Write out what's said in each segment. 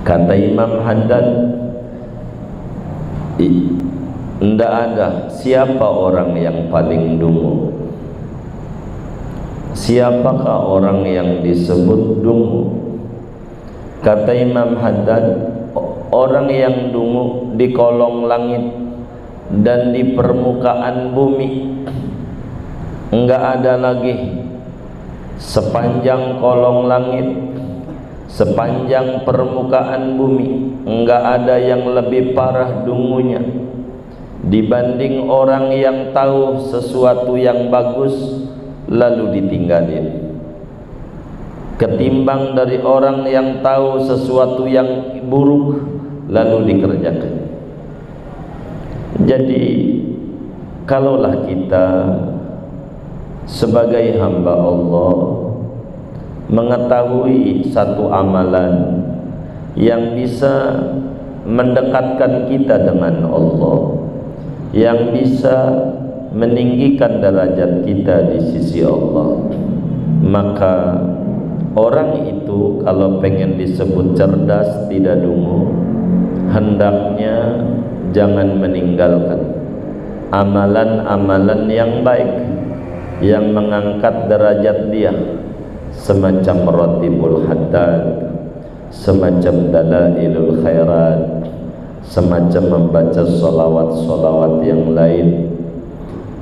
Kata Imam Haddad, tidak ada siapa orang yang paling dungu. Siapakah orang yang disebut dungu? Kata Imam Haddad, orang yang dungu di kolong langit dan di permukaan bumi. Enggak ada lagi sepanjang kolong langit, sepanjang permukaan bumi, enggak ada yang lebih parah dungunya dibanding orang yang tahu sesuatu yang bagus lalu ditinggalin, ketimbang dari orang yang tahu sesuatu yang buruk lalu dikerjakan. Jadi kalaulah kita sebagai hamba Allah mengetahui satu amalan yang bisa mendekatkan kita dengan Allah, yang bisa meninggikan derajat kita di sisi Allah, maka orang itu kalau pengen disebut cerdas, tidak dungu, hendaknya jangan meninggalkan amalan-amalan yang baik yang mengangkat derajat dia, semacam Ratibul Haddad, semacam Dalailul Khairat, semacam membaca solawat-solawat yang lain.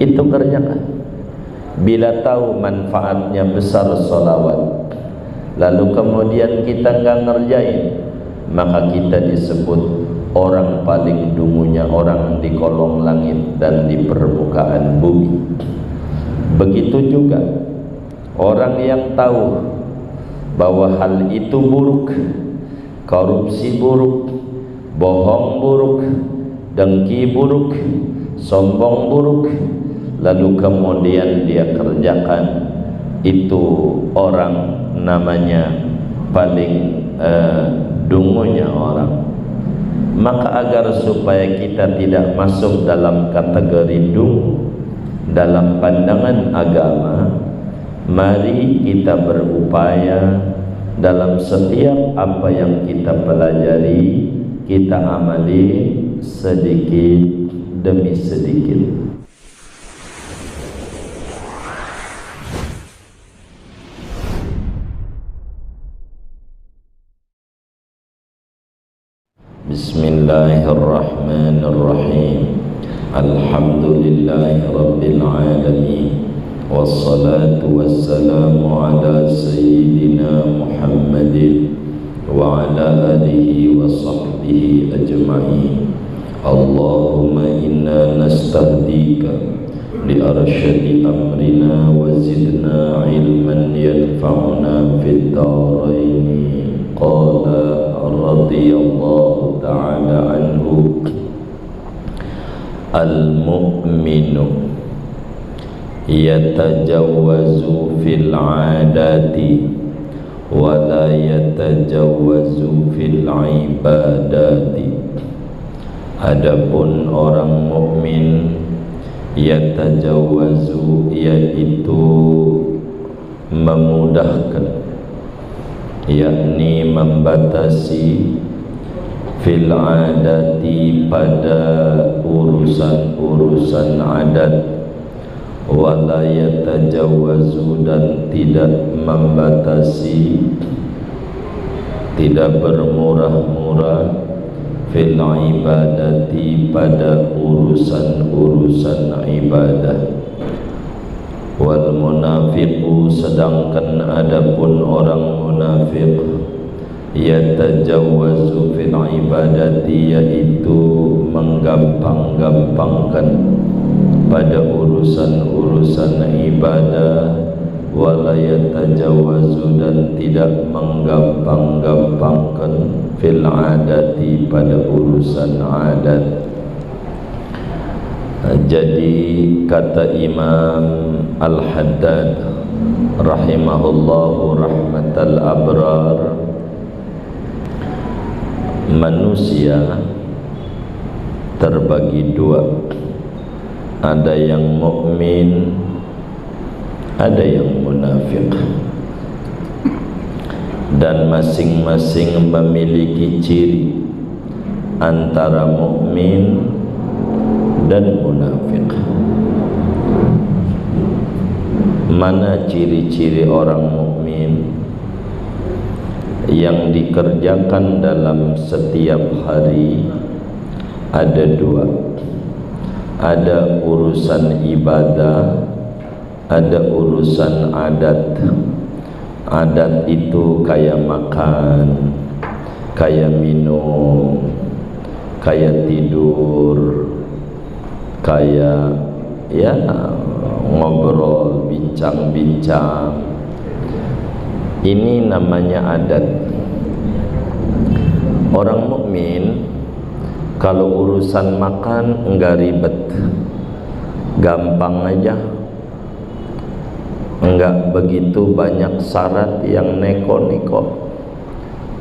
Itu kerjakan. Bila tahu manfaatnya besar solawat, lalu kemudian kita enggak ngerjain, maka kita disebut orang paling dungunya orang di kolong langit dan di permukaan bumi. Begitu juga orang yang tahu bahwa hal itu buruk, korupsi buruk, bohong buruk, dengki buruk, sombong buruk, lalu kemudian dia kerjakan, itu orang namanya paling dungunya orang. Maka agar supaya kita tidak masuk dalam kategori dungu dalam pandangan agama, mari kita berupaya dalam setiap apa yang kita pelajari, kita amali sedikit demi sedikit. Bismillahirrahmanirrahim. Alhamdulillahi rabbil alamin, wassalatu wassalamu ala sayyidina Muhammadin wa ala alihi wa sahbihi ajma'in. Allahumma inna nastahdika li arsyadi amrina wa zidna ilman yanfa'una fid daraini. Qala radhiyallahu ta'ala anhu, al-mu'minu yatajawwazu fil 'adati wa la yatajawwazu fil 'ibadati. Adapun orang mukmin yatajawwazu, yaitu memudahkan, yakni membatasi, fil 'adati pada urusan-urusan adat, wala yatajawwazu dan tidak membatasi, tidak bermurah-murah, fil ibadati pada urusan-urusan ibadah. Wal munafiqu, sedangkan adapun orang munafik, yatajawwazu fil ibadati, yaitu menggampang-gampangkan pada urusan-urusan ibadah, wala yatajawwazu dan tidak menggampang-gampangkan, fil adati pada urusan adat. Jadi kata Imam Al-Haddad rahimahullahu rahmatal abrar, manusia terbagi dua, ada yang mukmin, ada yang munafik. dan masing-masing memiliki ciri antara mukmin dan munafik. Mana ciri-ciri orang mukmin? Yang dikerjakan dalam setiap hari ada dua. Ada urusan ibadah, ada urusan adat. Adat itu kayak makan, kayak minum, kayak tidur, kayak ya ngobrol, bincang-bincang. Ini namanya adat. Orang mukmin kalau urusan makan enggak ribet, gampang aja, enggak begitu banyak syarat yang neko-neko.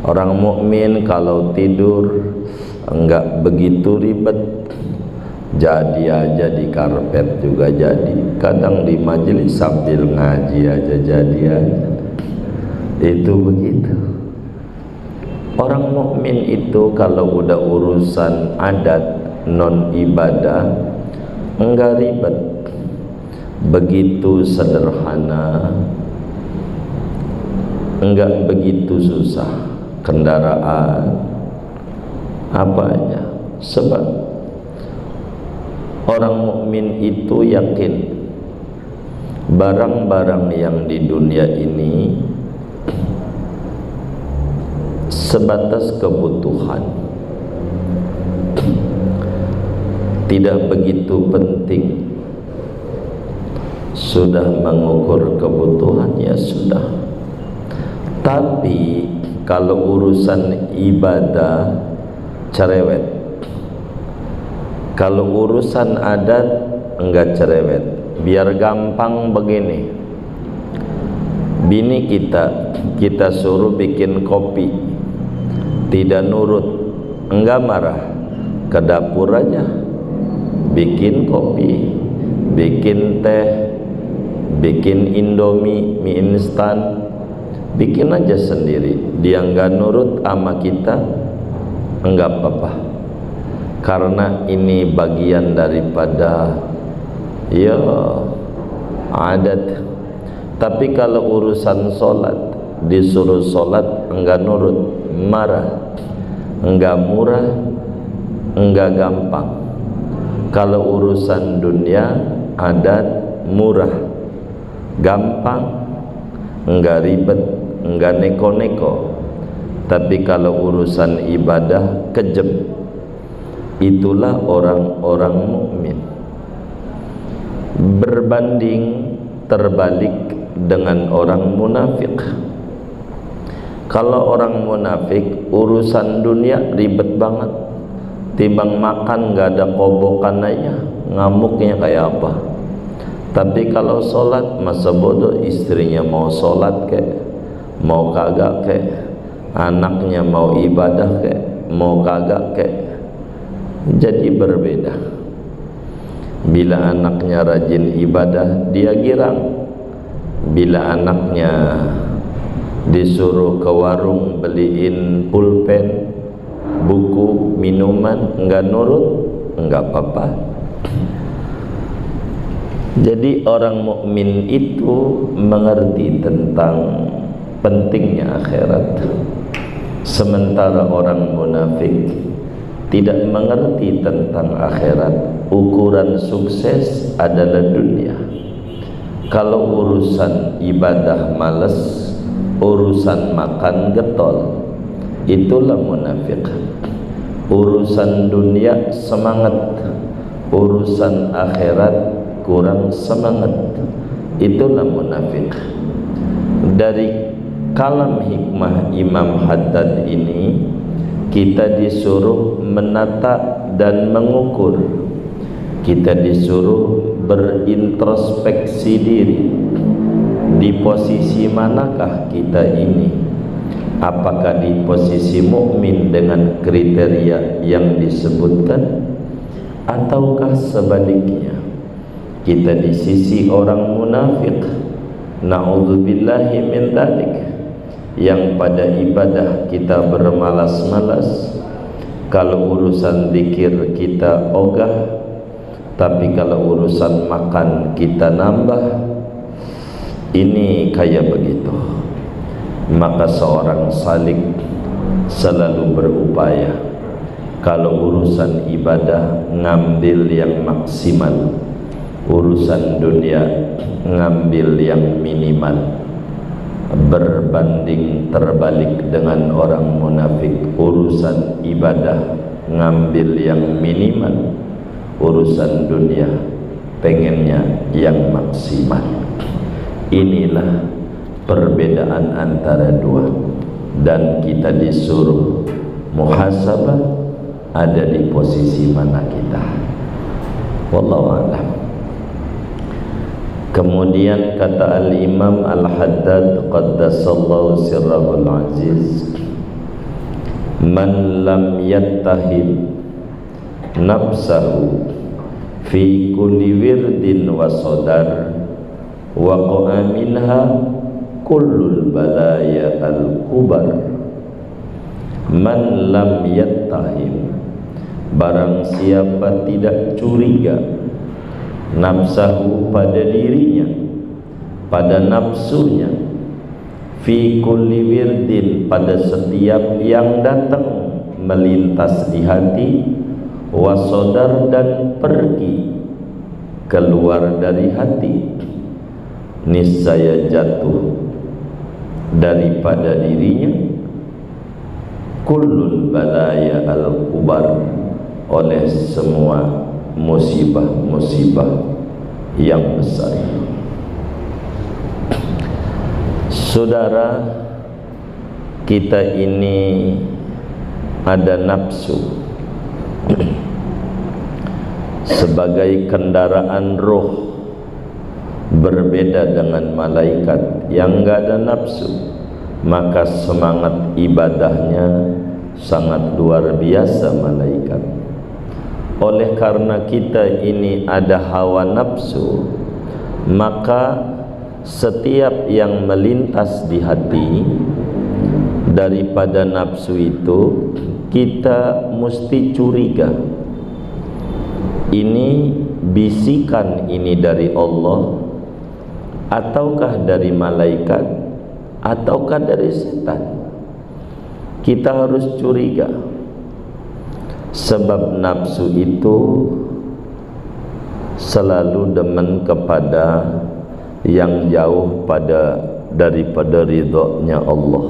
Orang mukmin kalau tidur enggak begitu ribet, jadi aja di karpet juga jadi, kadang di majelis sambil ngaji aja jadi aja. Itu begitu. Orang mukmin itu kalau udah urusan adat non ibadah enggak ribet, begitu sederhana, enggak begitu susah. Kendaraan apa aja, sebab orang mukmin itu yakin barang-barang yang di dunia ini sebatas kebutuhan, tidak begitu penting. Sudah mengukur kebutuhan ya sudah. Tapi kalau urusan ibadah cerewet, kalau urusan adat enggak cerewet. Biar gampang begini, bini kita suruh bikin kopi, tidak nurut, enggak marah, ke dapur aja bikin kopi, bikin teh, bikin indomie, mie instan, bikin aja sendiri. Dia enggak nurut sama kita, enggak apa-apa, karena ini bagian daripada ya adat. Tapi kalau urusan sholat, disuruh sholat enggak nurut, marah, enggak murah, enggak gampang. Kalau urusan dunia adat murah, gampang, enggak ribet, enggak neko-neko. Tapi kalau urusan ibadah kejam. Itulah orang-orang mukmin. Berbanding terbalik dengan orang munafik. Kalau orang munafik urusan dunia ribet banget, timbang makan gak ada kobokan aja, ngamuknya kayak apa. Tapi kalau sholat masa bodoh, istrinya mau sholat kek, mau kagak kek, anaknya mau ibadah kek, mau kagak kek. Jadi berbeda. Bila anaknya rajin ibadah, dia girang. Bila anaknya disuruh ke warung beliin pulpen, buku, minuman, enggak nurut, enggak apa-apa. Jadi orang mukmin itu mengerti tentang pentingnya akhirat, sementara orang munafik tidak mengerti tentang akhirat. Ukuran sukses adalah dunia. Kalau urusan ibadah males, urusan makan getol, itulah munafik. Urusan dunia semangat, urusan akhirat kurang semangat, itulah munafik. Dari kalam hikmah Imam Haddad ini kita disuruh menata dan mengukur. Kita disuruh berintrospeksi diri. Di posisi manakah kita ini? Apakah di posisi mukmin dengan kriteria yang disebutkan, ataukah sebaliknya kita di sisi orang munafik? Na'udzubillahi min dzalik. yang pada ibadah kita bermalas-malas, kalau urusan zikir kita ogah, tapi kalau urusan makan kita nambah. Ini kayak begitu. Maka seorang salik selalu berupaya kalau urusan ibadah ngambil yang maksimal, urusan dunia ngambil yang minimal. Berbanding terbalik dengan orang munafik, urusan ibadah ngambil yang minimal, urusan dunia pengennya yang maksimal. Inilah perbedaan antara dua, dan kita disuruh muhasabah ada di posisi mana kita. Wallahu a'lam. Kemudian kata Al-Imam Al-Haddad qaddasallahu sirrahul aziz, man lam yattahim nafsahu fi kulli wirdin wa sadar waqa'a minha kullul balaya al-kubar. Man lam yattahim, barang siapa tidak curiga, nafsahu pada dirinya, pada nafsunya, fi kulli wirdin pada setiap yang datang melintas di hati, wasodar dan pergi keluar dari hati, niscaya jatuh daripada dirinya kullul balaya al-kubar, oleh semua musibah-musibah yang besar. Saudara, kita ini ada nafsu sebagai kendaraan roh, berbeda dengan malaikat yang enggak ada nafsu, maka semangat ibadahnya sangat luar biasa malaikat. Oleh karena kita ini ada hawa nafsu, maka setiap yang melintas di hati daripada nafsu itu kita mesti curiga, ini bisikan ini dari Allah ataukah dari malaikat ataukah dari setan. Kita harus curiga, sebab nafsu itu selalu demen kepada yang jauh daripada ridhonya Allah.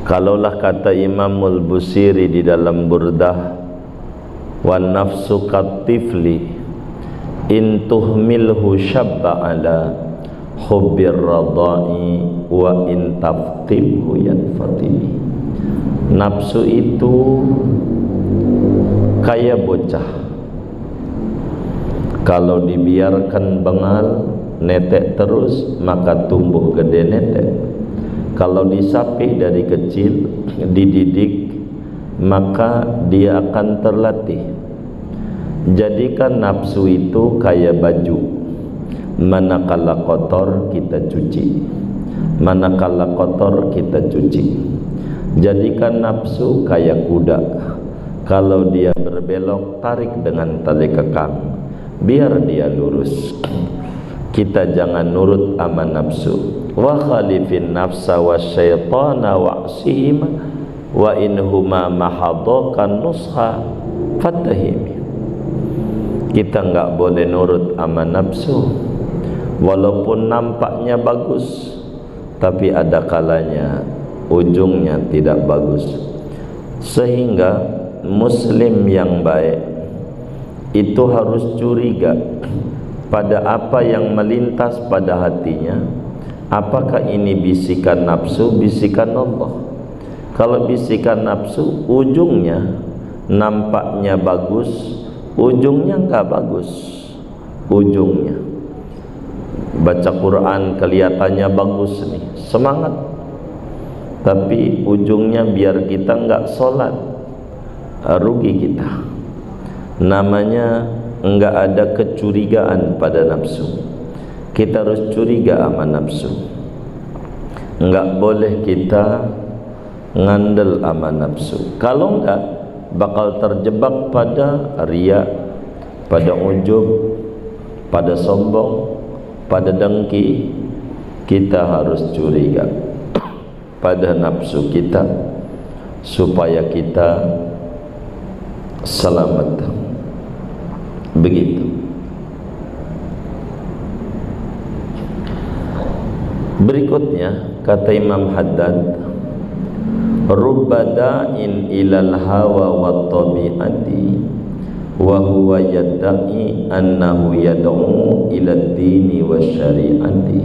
Kalaulah kata Imamul Busiri di dalam Burdah, wan nafsu katifli in tuhmilhu syabba ala hubbir radai wa in taftimhu yanfatimi. Nafsu itu kayak bocah, kalau dibiarkan bengal netek terus maka tumbuh gede netek. Kalau disapih dari kecil, dididik, maka dia akan terlatih. Jadikan nafsu itu kayak baju, manakala kotor kita cuci, manakala kotor kita cuci. Jadikan nafsu kayak kuda, kalau dia berbelok tarik dengan tali kekang, biar dia lurus. Kita jangan nurut ama nafsu. Wa khalifin nafsa wa syaitana wa'sihima wa inhuma mahadakan nusha fatahimi. Kita enggak boleh nurut ama nafsu, walaupun nampaknya bagus, tapi ada kalanya ujungnya tidak bagus. Sehingga muslim yang baik itu harus curiga pada apa yang melintas pada hatinya. Apakah ini bisikan nafsu, bisikan Allah? Kalau bisikan nafsu, ujungnya nampaknya bagus, ujungnya enggak bagus. Ujungnya baca Quran kelihatannya bagus nih, semangat, tapi ujungnya biar kita enggak sholat, rugi kita. Namanya enggak ada kecurigaan pada nafsu. Kita harus curiga sama nafsu. Enggak boleh kita ngandel sama nafsu. Kalau enggak, bakal terjebak pada riya, pada ujub, pada sombong, pada dengki. Kita harus curiga pada nafsu kita supaya kita selamat. Begitu. Berikutnya kata Imam Haddad, rubbada'in ilal hawa wa tabi'ati wa huwa yadda'i annahu yad'u ila dini wa syari'ati.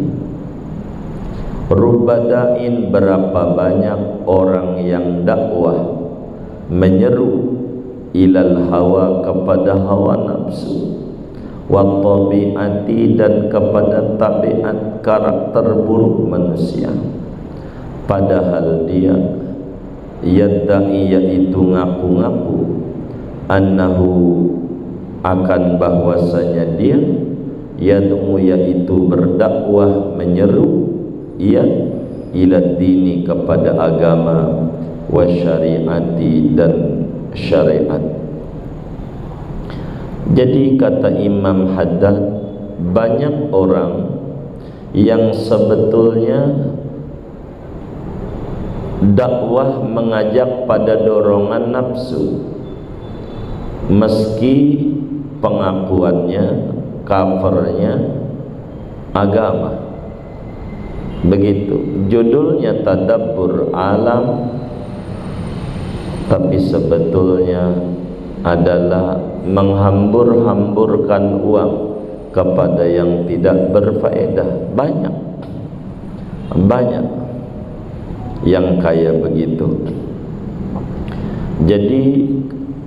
Rubbada'in, berapa banyak orang yang dakwah menyeru ilal hawa, kepada hawa nafsu, wa tabi'ati, dan kepada tabiat karakter buruk manusia, padahal dia yadda'i, yaitu ngaku-ngaku, annahu, akan bahwasanya dia yad'u, yaitu berdakwah, menyeru ia ila dini, kepada agama, wa syariati, dan syariat. Jadi kata Imam Haddad, banyak orang yang sebetulnya dakwah mengajak pada dorongan nafsu, meski pengakuannya, covernya agama. Begitu, judulnya tadabbur alam, tapi sebetulnya adalah menghambur-hamburkan uang kepada yang tidak berfaedah. Banyak yang kaya begitu. Jadi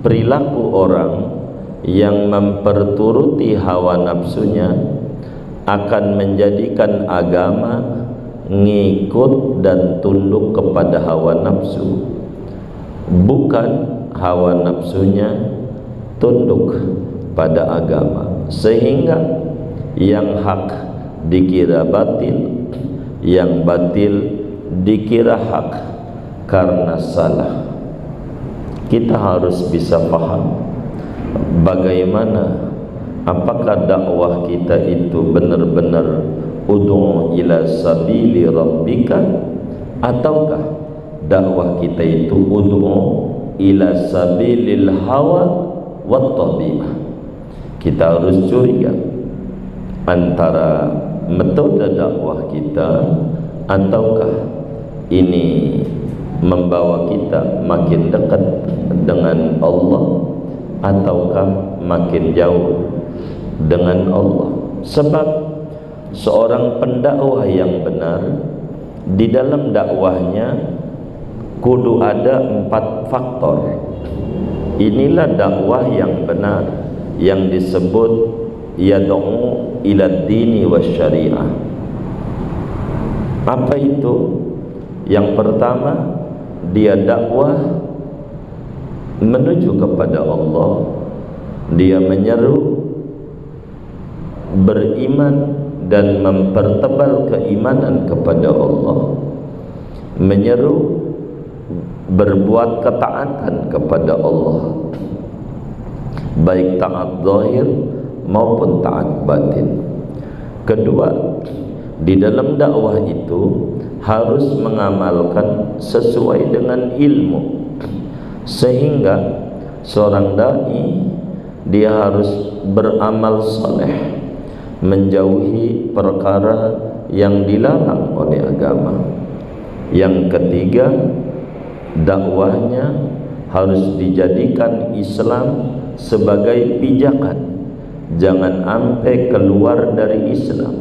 perilaku orang yang memperturuti hawa nafsunya akan menjadikan agama ngikut dan tunduk kepada hawa nafsu, bukan hawa nafsunya tunduk pada agama, sehingga yang hak dikira batil, yang batil dikira hak karena salah. Kita harus bisa paham bagaimana, apakah dakwah kita itu benar-benar ud'u ila sabili rabbika, ataukah dakwah kita itu ud'u ila sabilil hawa wa tabi'ah. Kita harus curiga antara metode dakwah kita, ataukah ini membawa kita makin dekat dengan Allah, ataukah makin jauh dengan Allah. Sebab seorang pendakwah yang benar, di dalam dakwahnya kudu ada 4 faktor. Inilah dakwah yang benar, yang disebut yad'u ila dini wa syariah. Apa itu? Yang pertama, dia dakwah menuju kepada Allah. Dia menyeru beriman dan mempertebal keimanan kepada Allah, menyeru berbuat ketaatan kepada Allah, baik taat zahir maupun taat batin. Kedua, di dalam dakwah itu harus mengamalkan sesuai dengan ilmu, sehingga seorang dai dia harus beramal saleh, menjauhi perkara yang dilarang oleh agama. Yang ketiga, dakwahnya harus dijadikan Islam sebagai pijakan, jangan sampai keluar dari Islam,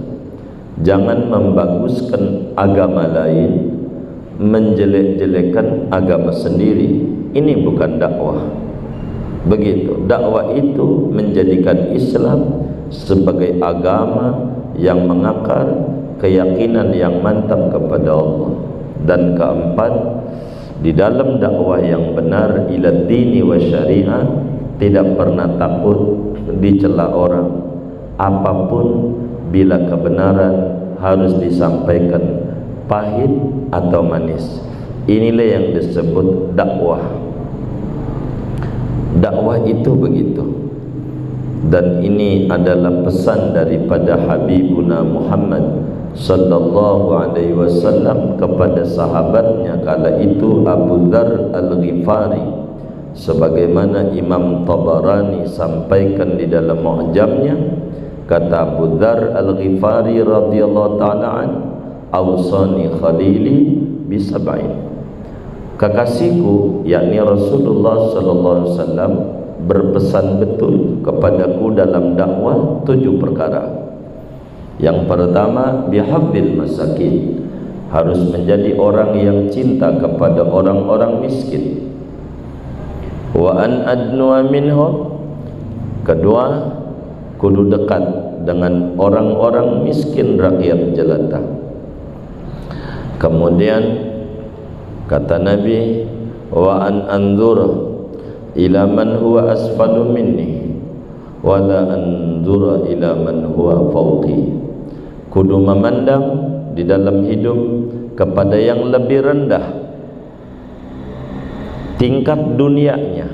jangan membaguskan agama lain, menjelek-jelekan agama sendiri. Ini bukan dakwah. Begitu, dakwah itu menjadikan Islam sebagai agama yang mengakar, keyakinan yang mantap kepada Allah. Dan keempat, di dalam dakwah yang benar ila dini wa syariah, tidak pernah takut dicela orang. Apapun bila kebenaran harus disampaikan pahit atau manis. Inilah yang disebut dakwah. Dakwah itu begitu. Dan ini adalah pesan daripada Habibuna Muhammad sallallahu alaihi wasallam kepada sahabatnya kala itu Abu Dzar Al-Ghifari, sebagaimana Imam Tabarani sampaikan di dalam Mu'jamnya. Kata Abu Dzar Al-Ghifari radhiyallahu ta'ala an, awsani khalili bisab'in, kekasihku yakni Rasulullah sallallahu alaihi wasallam berpesan betul kepadaku dalam dakwah 7 perkara. Yang pertama, bihabbil masakin, harus menjadi orang yang cinta kepada orang-orang miskin. Wa an adnu'a minhum, kedua, kudu dekat dengan orang-orang miskin rakyat jelata. Kemudian kata Nabi, wa an anzura ila man huwa asfalu minni wa la anzura ila man huwa fawqi, kudu memandang di dalam hidup kepada yang lebih rendah tingkat dunianya,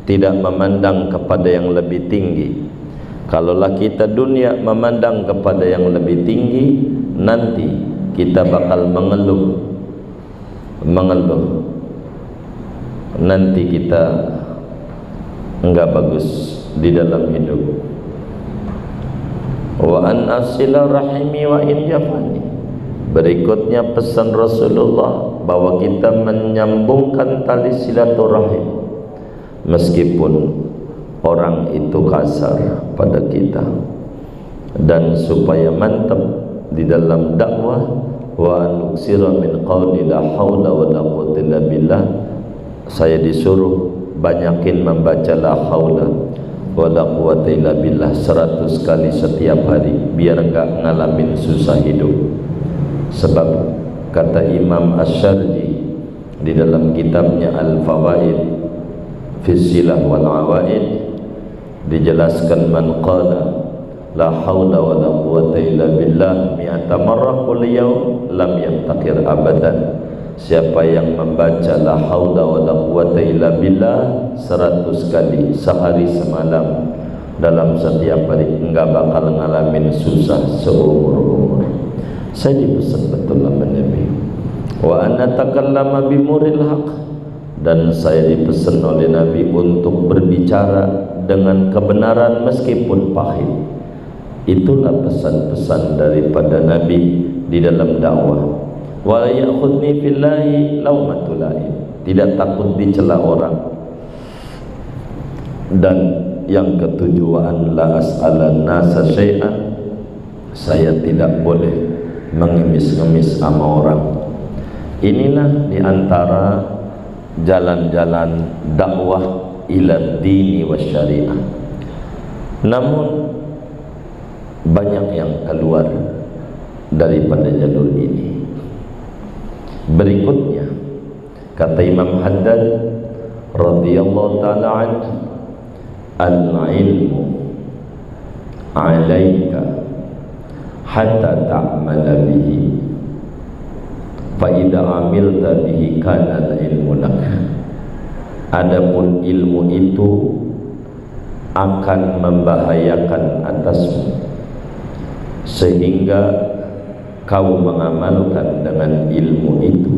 tidak memandang kepada yang lebih tinggi. Kalaulah kita dunia memandang kepada yang lebih tinggi, nanti kita bakal mengeluh, nanti kita enggak bagus di dalam hidup. Wa an asila rahimi wa in jafani, berikutnya pesan Rasulullah bahwa kita menyambungkan tali silaturahim meskipun orang itu kasar pada kita. Dan supaya mantap di dalam dakwah, wa nuksira min qawli la hawla wa la quwwata illa billah, saya disuruh banyakin membaca la haula wa la quwwata illa billah 100 kali setiap hari, biar enggak ngalamin susah hidup. Sebab kata Imam Asy-Syarji di dalam kitabnya Al-Fawaid fi Silah wal Awaid, dijelaskan man qala la haula wa la quwwata illa billah mi'ata marrah kul yaum lam yaftakir abadan, siapa yang membaca la haula wa la quwwata illa billah 100 kali sehari semalam dalam setiap hari, enggak bakal ngalamin susah seumur-umur. Saya dipesan betul sama Nabi, wa anna takallama bimuril haq, dan saya dipesan oleh Nabi untuk berbicara dengan kebenaran meskipun pahit. Itulah pesan-pesan daripada Nabi di dalam dakwah. Wa ya'khudni fillahi laumatul laim, tidak takut dicela orang. Dan yang ketujuh, wa an la as'alan nasa syai'an, saya tidak boleh mengemis-ngemis sama orang. Inilah diantara jalan-jalan dakwah ila dini wa syariah. Namun banyak yang keluar daripada jalur ini. Berikutnya kata Imam Haddad radhiyallahu ta'ala anhu, al-ilmu 'alaika hatta ta'mala bihi, fa idza 'amilta bihi kana al-ilmu lak. Adapun ilmu itu akan membahayakan atasmu sehingga kau mengamalkan dengan ilmu itu.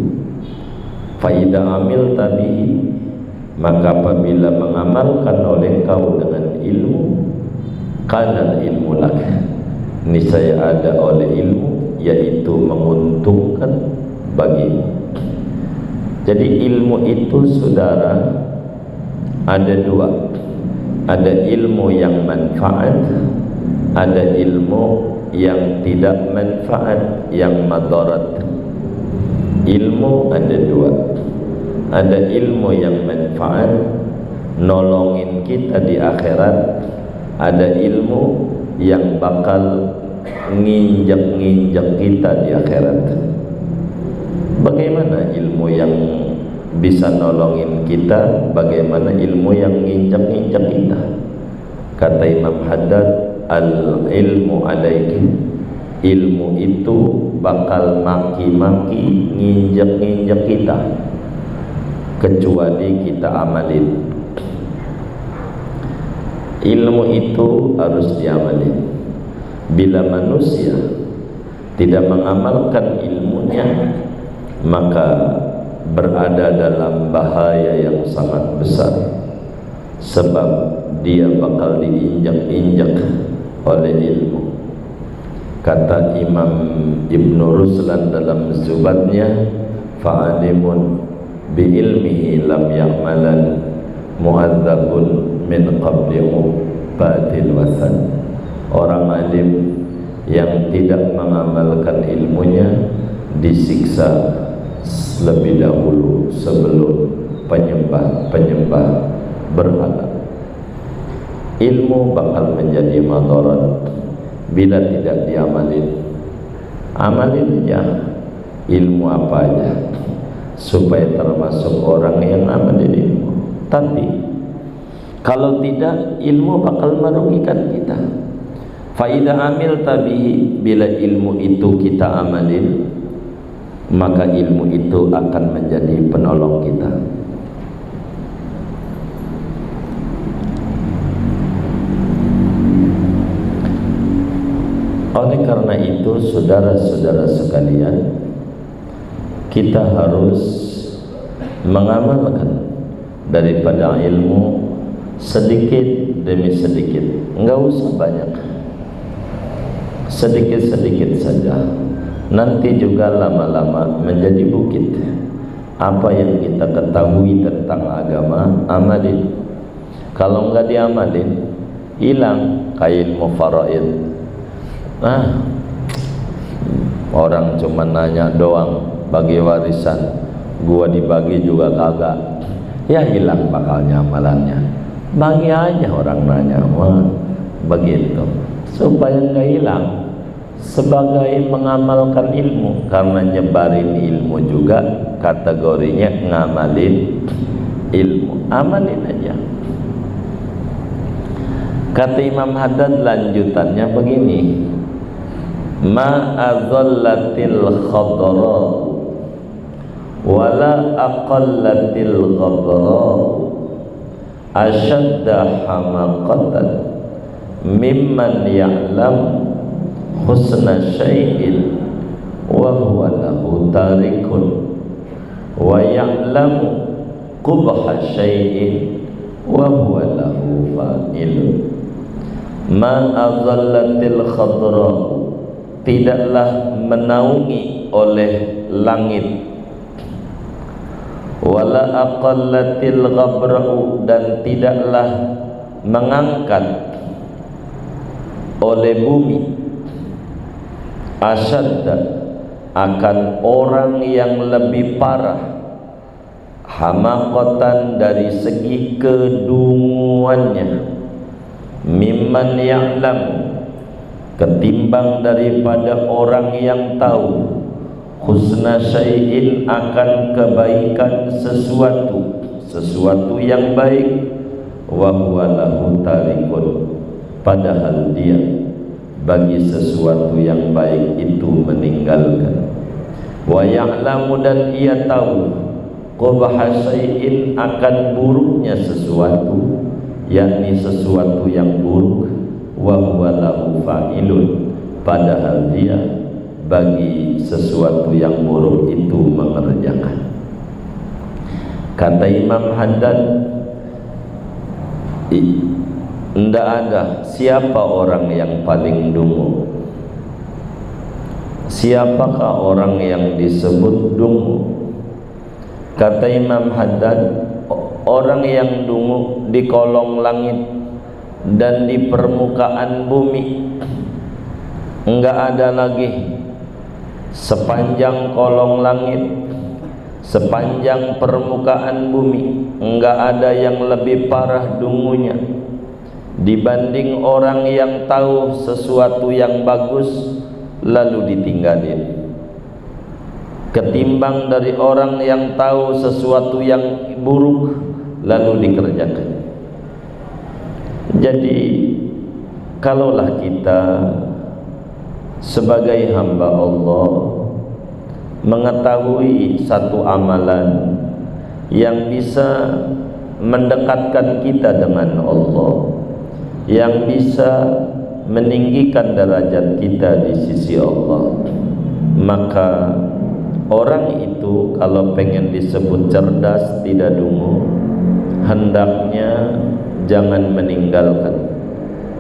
Fa idza 'amilta bihi, maka apabila mengamalkan oleh kau dengan ilmu, kana ilmu lak, niscaya ada oleh ilmu, yaitu menguntungkan bagimu. Jadi ilmu itu saudara ada dua, ada ilmu yang manfaat, ada ilmu yang tidak manfaat, yang madarat. Ilmu ada dua, ada ilmu yang manfaat, nolongin kita di akhirat, ada ilmu yang bakal nginjak-nginjak kita di akhirat. Bagaimana ilmu yang bisa nolongin kita, bagaimana ilmu yang nginjak-nginjak kita? Kata Imam Haddad, al-ilmu alaiki, ilmu itu bakal maki-maki, nginjek-nginjek kita, kecuali kita amalin. Ilmu itu harus diamalin. Bila manusia tidak mengamalkan ilmunya, maka berada dalam bahaya yang sangat besar, sebab dia bakal diinjak-injak oleh ilmu. Kata Imam Ibn Ruslan dalam Zubatnya, fa'alimun bi'ilmihi lam ya'malan mu'adzabun min qabli ubatil wasan. Orang alim yang tidak mengamalkan ilmunya disiksa lebih dahulu sebelum penyembah berhala. Ilmu bakal menjadi madarat bila tidak diamalin. Amalin aja ilmu apa aja supaya termasuk orang yang amalin ilmu. Tapi kalau tidak, ilmu bakal merugikan kita. Faida amil tabihi, bila ilmu itu kita amalin, maka ilmu itu akan menjadi penolong kita. Oleh karena itu, saudara-saudara sekalian, kita harus mengamalkan daripada ilmu sedikit demi sedikit. Enggak usah banyak, sedikit-sedikit saja. Nanti juga lama-lama menjadi bukit. Apa yang kita ketahui tentang agama, amalin. Kalau enggak diamalin, hilang kayak ilmu faraid. Orang cuma nanya doang, bagi warisan, gua dibagi juga kagak, ya hilang bakalnya amalannya. Bagi aja orang nanya, begitu, supaya nggak hilang. Sebagai mengamalkan ilmu, karena nyebarin ilmu juga kategorinya ngamalin ilmu. Amalin aja. Kata Imam Haddad lanjutannya begini, ma adzallatil khadra wala aqallatil ghabra ashadda hamaqatan mimman ya'lam husna syai'in wa huwa lahu tarikun wa ya'lamu qubha syai'in wa huwa lahu fa'ilun. Ma adzallatil khadra, tidaklah menaungi oleh langit, wala aqallatil ghabra'u, dan tidaklah mengangkat oleh bumi, asyadda, akan orang yang lebih parah, hamaqatan, dari segi kedunguannya, mimman ya'lam, ketimbang daripada orang yang tahu, husna syai'in, akan kebaikan sesuatu yang baik, wa huwa lahu tarikun, padahal dia bagi sesuatu yang baik itu meninggalkan. Wa ya'lamu, dan ia tahu, qubha syai'in, akan buruknya sesuatu, yakni sesuatu yang buruk, wa huwa lahu fa'ilun, padahal dia bagi sesuatu yang buruk itu mengerjakan. Kata Imam Haddad, tidak ada siapa orang yang paling dungu. Siapakah orang yang disebut dungu? Kata Imam Haddad, orang yang dungu di kolong langit dan di permukaan bumi. Enggak ada lagi sepanjang kolong langit, sepanjang permukaan bumi, enggak ada yang lebih parah dungunya dibanding orang yang tahu sesuatu yang bagus lalu ditinggalin, ketimbang dari orang yang tahu sesuatu yang buruk lalu dikerjakan. Jadi kalaulah kita sebagai hamba Allah mengetahui satu amalan yang bisa mendekatkan kita dengan Allah, yang bisa meninggikan derajat kita di sisi Allah, maka orang itu kalau pengen disebut cerdas tidak dungu, hendaknya jangan meninggalkan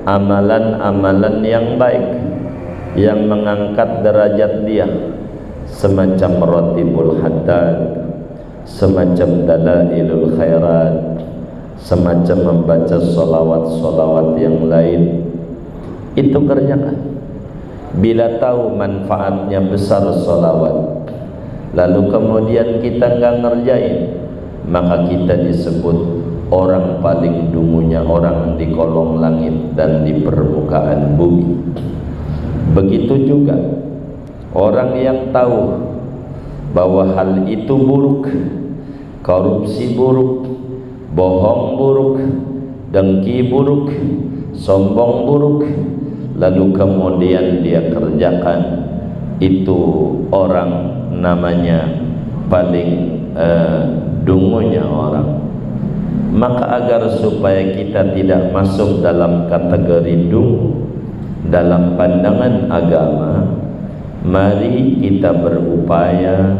amalan-amalan yang baik yang mengangkat derajat dia, semacam ratibul haddad, semacam dalailul khairat, semacam membaca solawat-solawat yang lain. Itu kerjakan. Bila tahu manfaatnya besar solawat, lalu kemudian kita nggak ngerjain, maka kita disebut orang paling dungunya orang di kolong langit dan di permukaan bumi. Begitu juga orang yang tahu bahwa hal itu buruk, korupsi buruk, bohong buruk, dengki buruk, sombong buruk, lalu kemudian dia kerjakan, itu orang namanya paling dungunya orang. Maka agar supaya kita tidak masuk dalam kategori dungu dalam pandangan agama, mari kita berupaya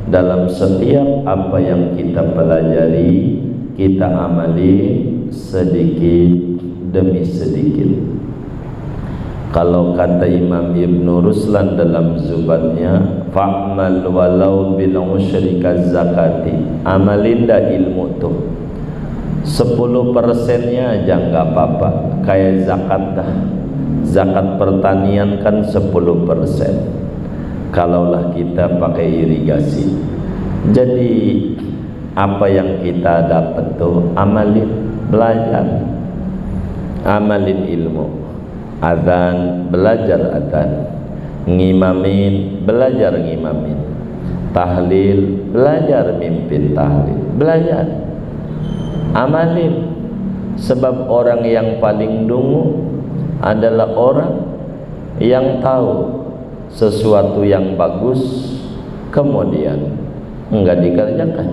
dalam setiap apa yang kita pelajari, kita amali sedikit demi sedikit. Kalau kata Imam Ibn Ruslan dalam Zubatnya, fa'mal walau bil usyrika zakati, amalin dah ilmu tuh 10%-nya aja nggak apa-apa, kayak zakat dah. Zakat pertanian kan 10%, kalaulah kita pakai irigasi. Jadi apa yang kita dapat tuh amalin, belajar, amalin ilmu. Adzan, belajar adzan. Ngimamin, belajar ngimamin. Tahlil, belajar mimpin tahlil. Belajar, amalin. Sebab orang yang paling dungu adalah orang yang tahu sesuatu yang bagus kemudian enggak dikerjakan.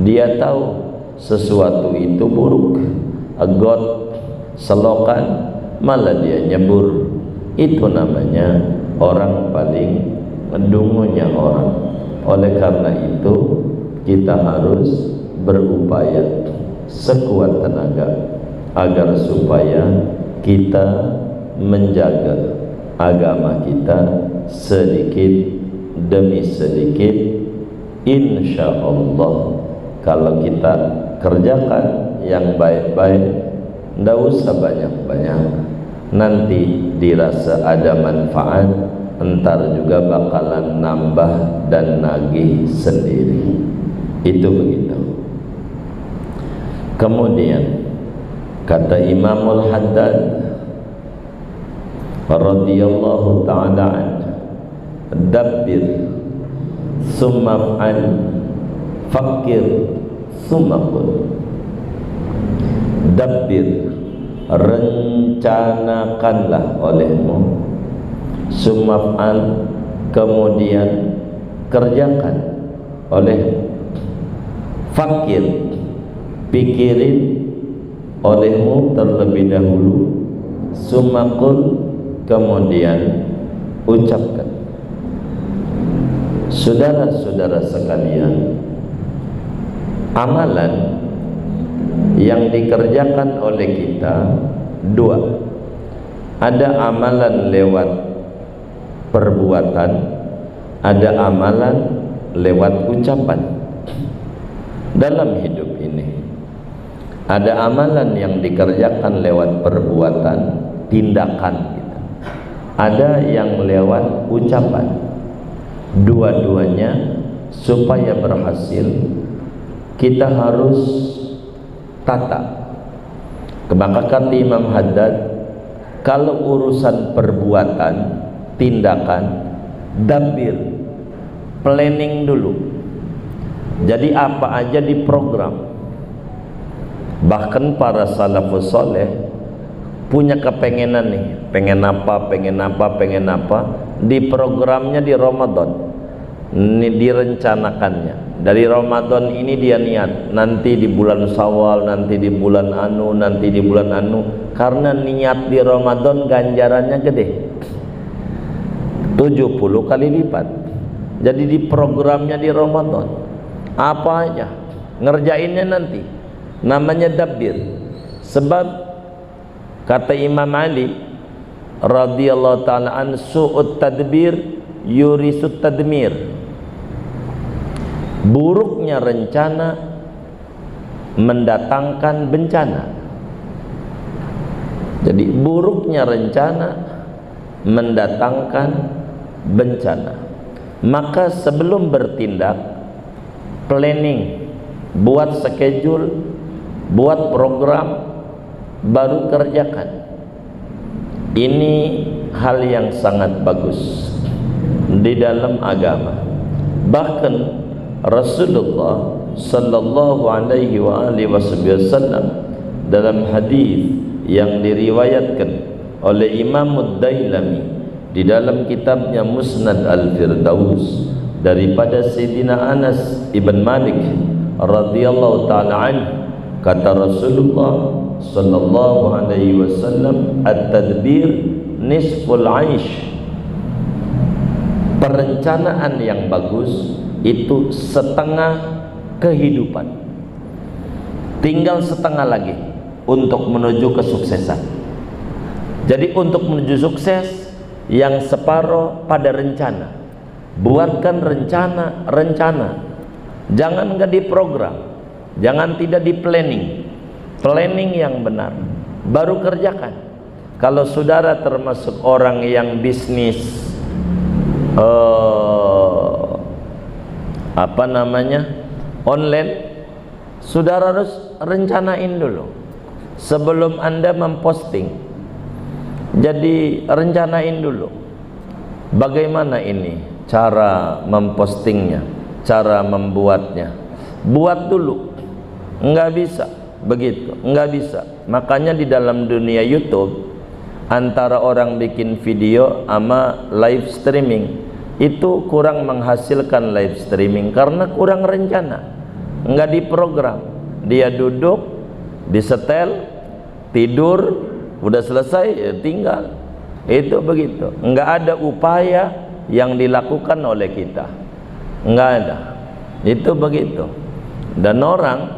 Dia tahu sesuatu itu buruk, got, selokan, malah dia nyebur. Itu namanya orang paling mendungunya orang. Oleh karena itu kita harus berupaya sekuat tenaga agar supaya kita menjaga agama kita sedikit demi sedikit. Insya Allah kalau kita kerjakan yang baik-baik, nggak usah banyak-banyak, nanti dirasa ada manfaat, entar juga bakalan nambah dan nagih sendiri. Itu begitu. Kemudian kata Imamul Haddad radhiyallahu ta'ala anhu, dabbir summa fa'al fakir summa qul. Dabbir, rencanakanlah olehmu, sumaf'al, kemudian kerjakan oleh, fakir, pikirin olehmu terlebih dahulu, sumakul, kemudian ucapkan. Saudara-saudara sekalian, amalan yang dikerjakan oleh kita dua. Ada amalan lewat perbuatan, ada amalan lewat ucapan. Dalam hidup ini ada amalan yang dikerjakan lewat perbuatan, tindakan kita. Ada yang lewat ucapan. Dua-duanya supaya berhasil kita harus tata. Maka kata Imam Haddad, kalau urusan perbuatan, tindakan, dabbir, planning dulu. Jadi apa aja diprogram. Bahkan para salafus soleh punya kepengenan nih, pengen apa, di programnya di Ramadan, ini direncanakannya. Dari Ramadan ini dia niat, nanti di bulan Syawal, nanti di bulan anu, karena niat di Ramadan ganjarannya gede, 70 kali lipat. Jadi di programnya di Ramadan, apa aja ngerjainnya nanti, namanya dabbir. Sebab kata Imam Ali radhiyallahu ta'ala an, su'ut tadbir yurisut tadmir. Buruknya rencana mendatangkan bencana. Jadi buruknya rencana mendatangkan bencana. Maka sebelum bertindak, planning, buat schedule, buat program, baru kerjakan. Ini hal yang sangat bagus di dalam agama. Bahkan Rasulullah sallallahu alaihi wa alihi wasallam dalam hadis yang diriwayatkan oleh Imam Ad-Dailami di dalam kitabnya Musnad Al-Firdaus daripada Sayyidina Anas ibn Malik radhiyallahu ta'ala anhu, kata Rasulullah sallallahu alaihi wasallam, at-tadbir nisful aish. Perencanaan yang bagus itu setengah kehidupan, tinggal setengah lagi untuk menuju kesuksesan. Jadi untuk menuju sukses, yang separuh pada rencana. Buatkan rencana, jangan nggak diprogram, jangan tidak di planning yang benar, baru kerjakan. Kalau saudara termasuk orang yang bisnis online, saudara harus rencanain dulu sebelum Anda memposting. Jadi rencanain dulu bagaimana ini cara mempostingnya, cara membuatnya. Buat dulu, nggak bisa begitu, nggak bisa. Makanya di dalam dunia YouTube, antara orang bikin video sama live streaming itu kurang menghasilkan live streaming karena kurang rencana, nggak diprogram. Dia duduk, disetel, tidur, udah selesai ya tinggal. Itu begitu, nggak ada upaya yang dilakukan oleh kita, nggak ada. Itu begitu. Dan orang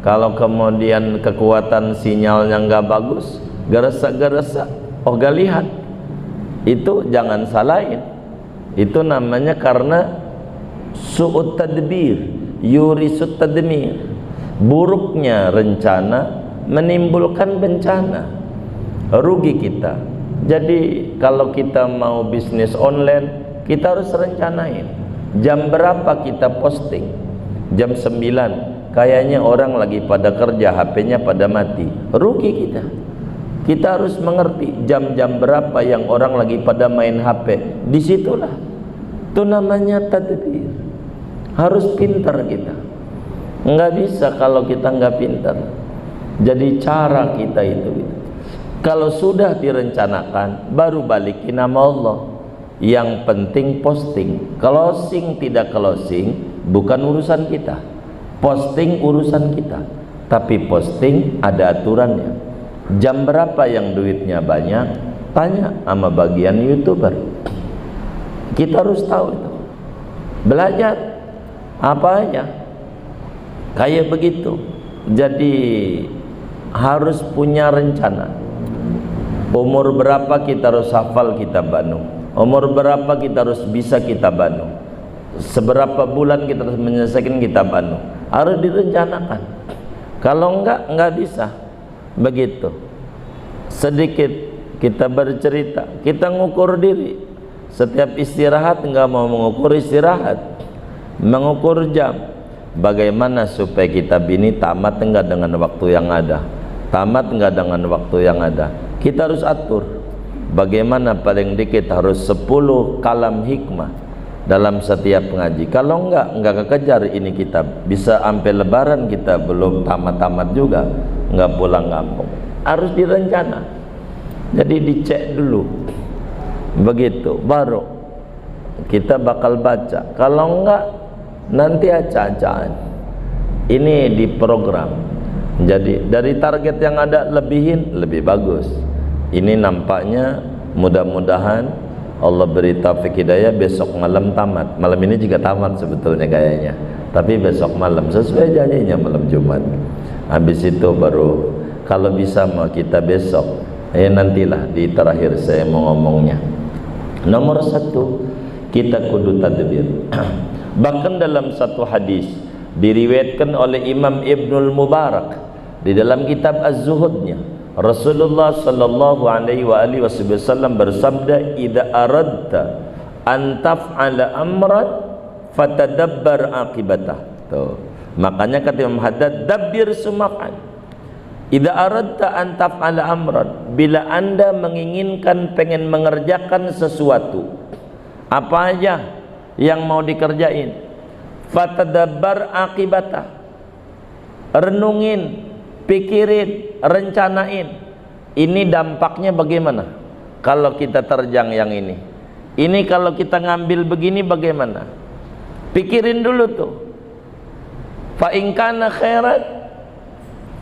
kalau kemudian kekuatan sinyalnya nggak bagus, gerasa-gerasa, oh gak lihat, itu jangan salahin. Itu namanya karena su'ut tadbir yurisut tadmir. Buruknya rencana menimbulkan bencana, rugi kita. Jadi kalau kita mau bisnis online, kita harus rencanain jam berapa kita posting. Jam 9 kayaknya orang lagi pada kerja, HP-nya pada mati, rugi kita. Kita harus mengerti jam-jam berapa yang orang lagi pada main HP. Disitulah, itu namanya tadbir. Harus pintar kita. Nggak bisa kalau kita nggak pintar. Jadi cara kita itu. Kalau sudah direncanakan, baru balikin nama Allah. Yang penting posting. Closing tidak closing, bukan urusan kita. Posting urusan kita. Tapi posting ada aturannya. Jam berapa yang duitnya banyak, tanya sama bagian YouTuber. Kita harus tahu itu. Belajar apa aja kayak begitu. Jadi harus punya rencana. Umur berapa kita harus hafal kitab Banu, umur berapa kita harus bisa kitab Banu, seberapa bulan kita harus menyelesaikan kitab Banu. Harus direncanakan. Kalau enggak bisa. Begitu. Sedikit kita bercerita, kita ngukur diri. Setiap istirahat enggak mau mengukur istirahat, mengukur jam. Bagaimana supaya kitab ini tamat enggak dengan waktu yang ada, tamat enggak dengan waktu yang ada. Kita harus atur. Bagaimana paling dikit harus 10 kalam hikmah dalam setiap ngaji. Kalau enggak kekejar ini kitab. Bisa sampai lebaran kita belum tamat-tamat juga, enggak pulang kampung. Harus direncana. Jadi dicek dulu, begitu baru kita bakal baca. Kalau enggak, nanti acak-acakan. Ini diprogram. Jadi dari target yang ada lebihin, lebih bagus. Ini nampaknya mudah-mudahan Allah beri taufik hidayah, besok malam tamat. Malam ini juga tamat sebetulnya kayaknya, tapi besok malam sesuai janjinya malam Jumat. Habis itu baru kalau bisa mau kita besok, nantilah di terakhir saya mau ngomongnya. Nomor satu, kita kudu tadbir. Bahkan dalam satu hadis diriwayatkan oleh Imam Ibnul Mubarak di dalam kitab Az-Zuhudnya, Rasulullah sallallahu alaihi wasallam bersabda, "Idza aradta an taf'ala amran fatadabbar aqibatah." Tuh. Makanya kata Imam Haddad, "Dabbir sumaf'an." Idza aradta an taf'ala amran, bila Anda menginginkan pengen mengerjakan sesuatu, apa aja yang mau dikerjain, fatadabbar aqibatah. Renungin, pikirin, rencanain. Ini dampaknya bagaimana kalau kita terjang yang ini? Ini kalau kita ngambil begini bagaimana? Pikirin dulu tuh. Fa in kana khairan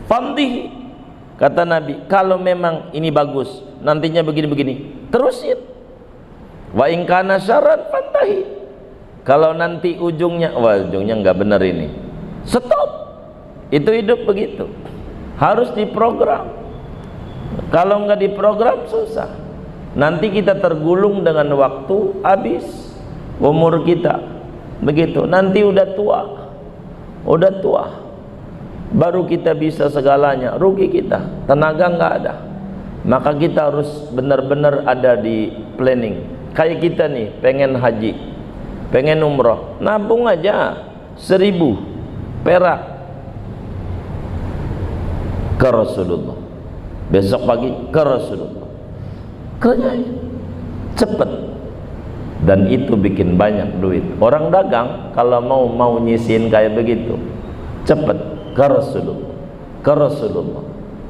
famdihi. Kata Nabi, kalau memang ini bagus, nantinya begini-begini, terusin. Wa in kana syarran fantahi. Kalau nanti ujungnya, wah ujungnya nggak benar ini, stop. Itu hidup begitu, harus diprogram. Kalau nggak diprogram susah. Nanti kita tergulung dengan waktu, habis umur kita begitu. Nanti udah tua, baru kita bisa segalanya, rugi kita, tenaga nggak ada. Maka kita harus benar-benar ada di planning. Kayak kita nih pengen haji, pengen umroh, nabung aja 1.000 perak ke Rasulullah, besok pagi ke Rasulullah, kerjain cepet, dan itu bikin banyak duit. Orang dagang kalau mau nyisin kayak begitu, cepet ke Rasulullah,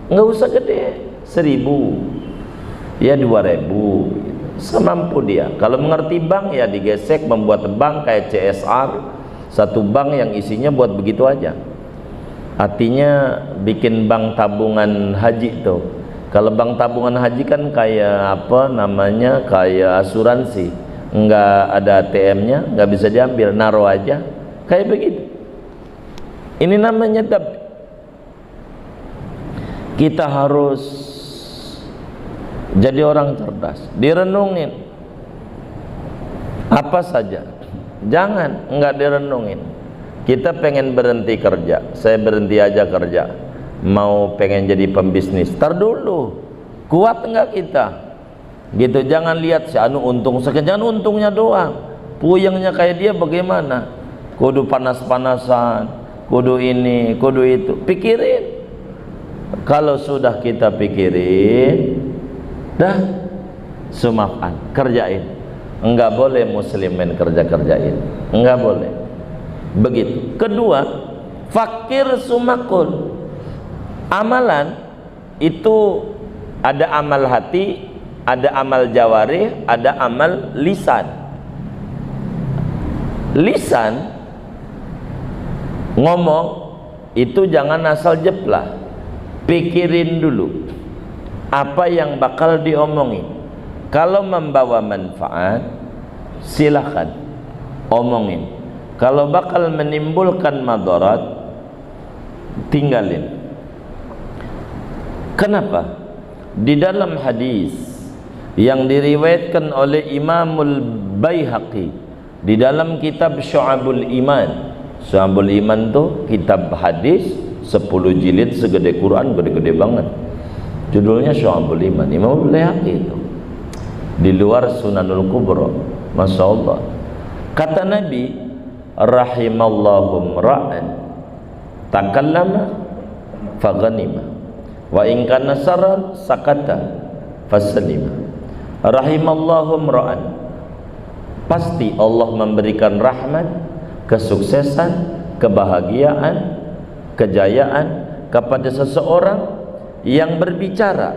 nggak usah gede, 1.000 ya 2.000 semampu dia. Kalau mengerti bank ya digesek, membuat bank kayak CSR, satu bank yang isinya buat begitu aja. Artinya bikin bank tabungan haji tuh. Kalau bank tabungan haji kan kayak apa namanya, kayak asuransi, nggak ada ATM-nya, nggak bisa diambil, naruh aja kayak begitu. Ini namanya kita harus jadi orang cerdas, direnungin apa saja, jangan nggak direnungin. Kita pengen berhenti kerja, saya berhenti aja kerja, mau pengen jadi pembisnis, tar dulu, kuat nggak kita gitu. Jangan lihat si anu untung sekian, jangan untungnya doang, puyengnya kayak dia bagaimana, kudu panas-panasan, kudu ini, kudu itu, pikirin. Kalau sudah kita pikirin, dah sumafan, kerjain. Enggak boleh muslim main kerja-kerjain, enggak boleh begitu. Kedua, fakir sumakul. Amalan itu ada amal hati, ada amal jawarih, ada amal lisan. Lisan ngomong itu jangan asal jeplah, pikirin dulu apa yang bakal diomongin. Kalau membawa manfaat, silakan omongin. Kalau bakal menimbulkan madarat, tinggalin. Kenapa? Di dalam hadis yang diriwayatkan oleh Imamul Baihaqi di dalam kitab Syu'abul Iman. Syu'abul Iman tuh kitab hadis 10 jilid segede Quran, gede-gede banget. Judulnya Syu'abul Iman, Imamul Baihaqi itu. Di luar Sunanul Kubra. Masya Allah. Kata Nabi, rahimallahu ra'an takallama faghanima wa in kana sarran sakata fasalima. Rahimallahu ra'an, pasti Allah memberikan rahmat, kesuksesan, kebahagiaan, kejayaan kepada seseorang yang berbicara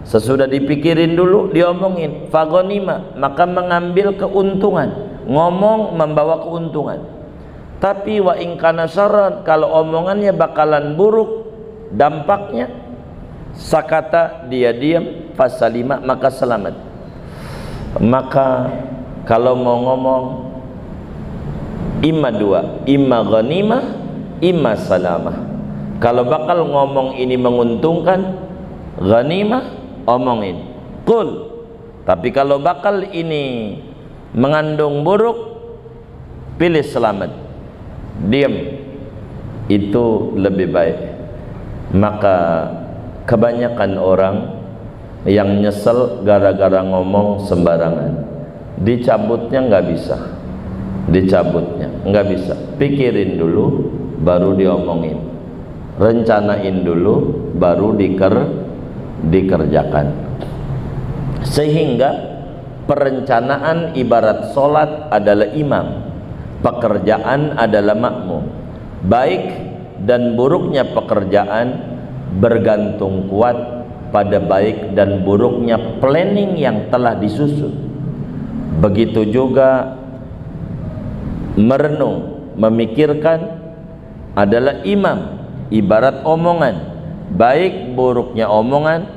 Sesudah dipikirin dulu, diomongin, fagonima, maka mengambil keuntungan. Ngomong membawa keuntungan. Tapi wa ingkana syarran, kalau omongannya bakalan buruk dampaknya, sakata, dia diam, fasalima, maka selamat. Maka kalau mau ngomong imma dua, imma ghanimah, imma salamah. Kalau bakal ngomong ini menguntungkan, ghanimah, omongin, qul. Tapi kalau bakal ini mengandung buruk, pilih selamat, diam, itu lebih baik. Maka kebanyakan orang yang nyesel gara-gara ngomong sembarangan, dicabutnya nggak bisa, dicabutnya nggak bisa. Pikirin dulu baru diomongin, rencanain dulu baru dikerjakan. Sehingga perencanaan ibarat solat adalah imam, pekerjaan adalah makmum. Baik dan buruknya pekerjaan bergantung kuat pada baik dan buruknya planning yang telah disusun. Begitu juga merenung, memikirkan adalah imam, ibarat omongan. Baik buruknya omongan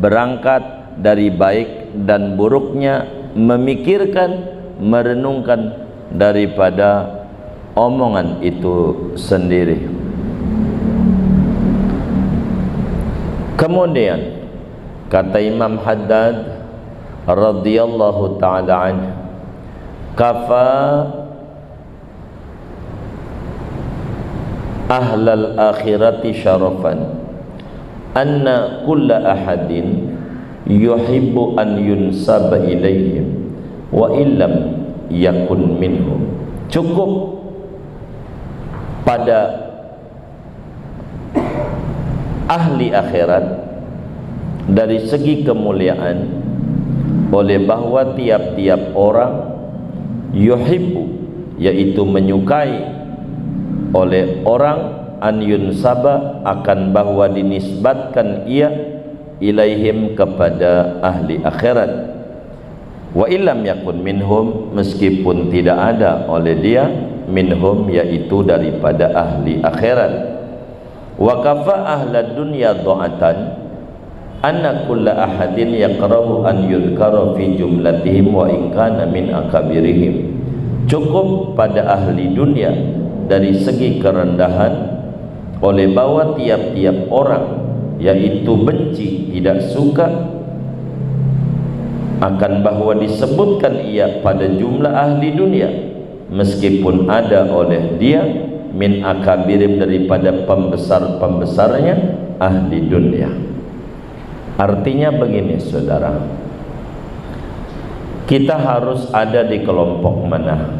berangkat dari baik dan buruknya memikirkan, merenungkan daripada omongan itu sendiri. Kemudian kata Imam Haddad radhiyallahu ta'ala anhu, kafa ahlal akhirati syarafan anna kulla ahadin yuhibbu an yunsaba ilaihim wa illam yakun minhum. Cukup pada ahli akhirat dari segi kemuliaan oleh bahwa tiap-tiap orang yuhibbu, yaitu menyukai, oleh orang an yunsaba, akan bahwa dinisbatkan ia ilaihim, kepada ahli akhirat, wa illam yakun minhum, meskipun tidak ada oleh dia, minhum, yaitu daripada ahli akhirat. Wa kafa ahlad dunya dha'atan anna kulla ahadin yakrahu an yudhkara fi jumlatihim wa in kana min akabirihim. Cukup pada ahli dunia dari segi kerendahan oleh bahwa tiap-tiap orang yaitu benci, tidak suka akan bahwa disebutkan ia pada jumlah ahli dunia, meskipun ada oleh dia min akabirim, daripada pembesar-pembesarnya ahli dunia. Artinya begini saudara, kita harus ada di kelompok mana?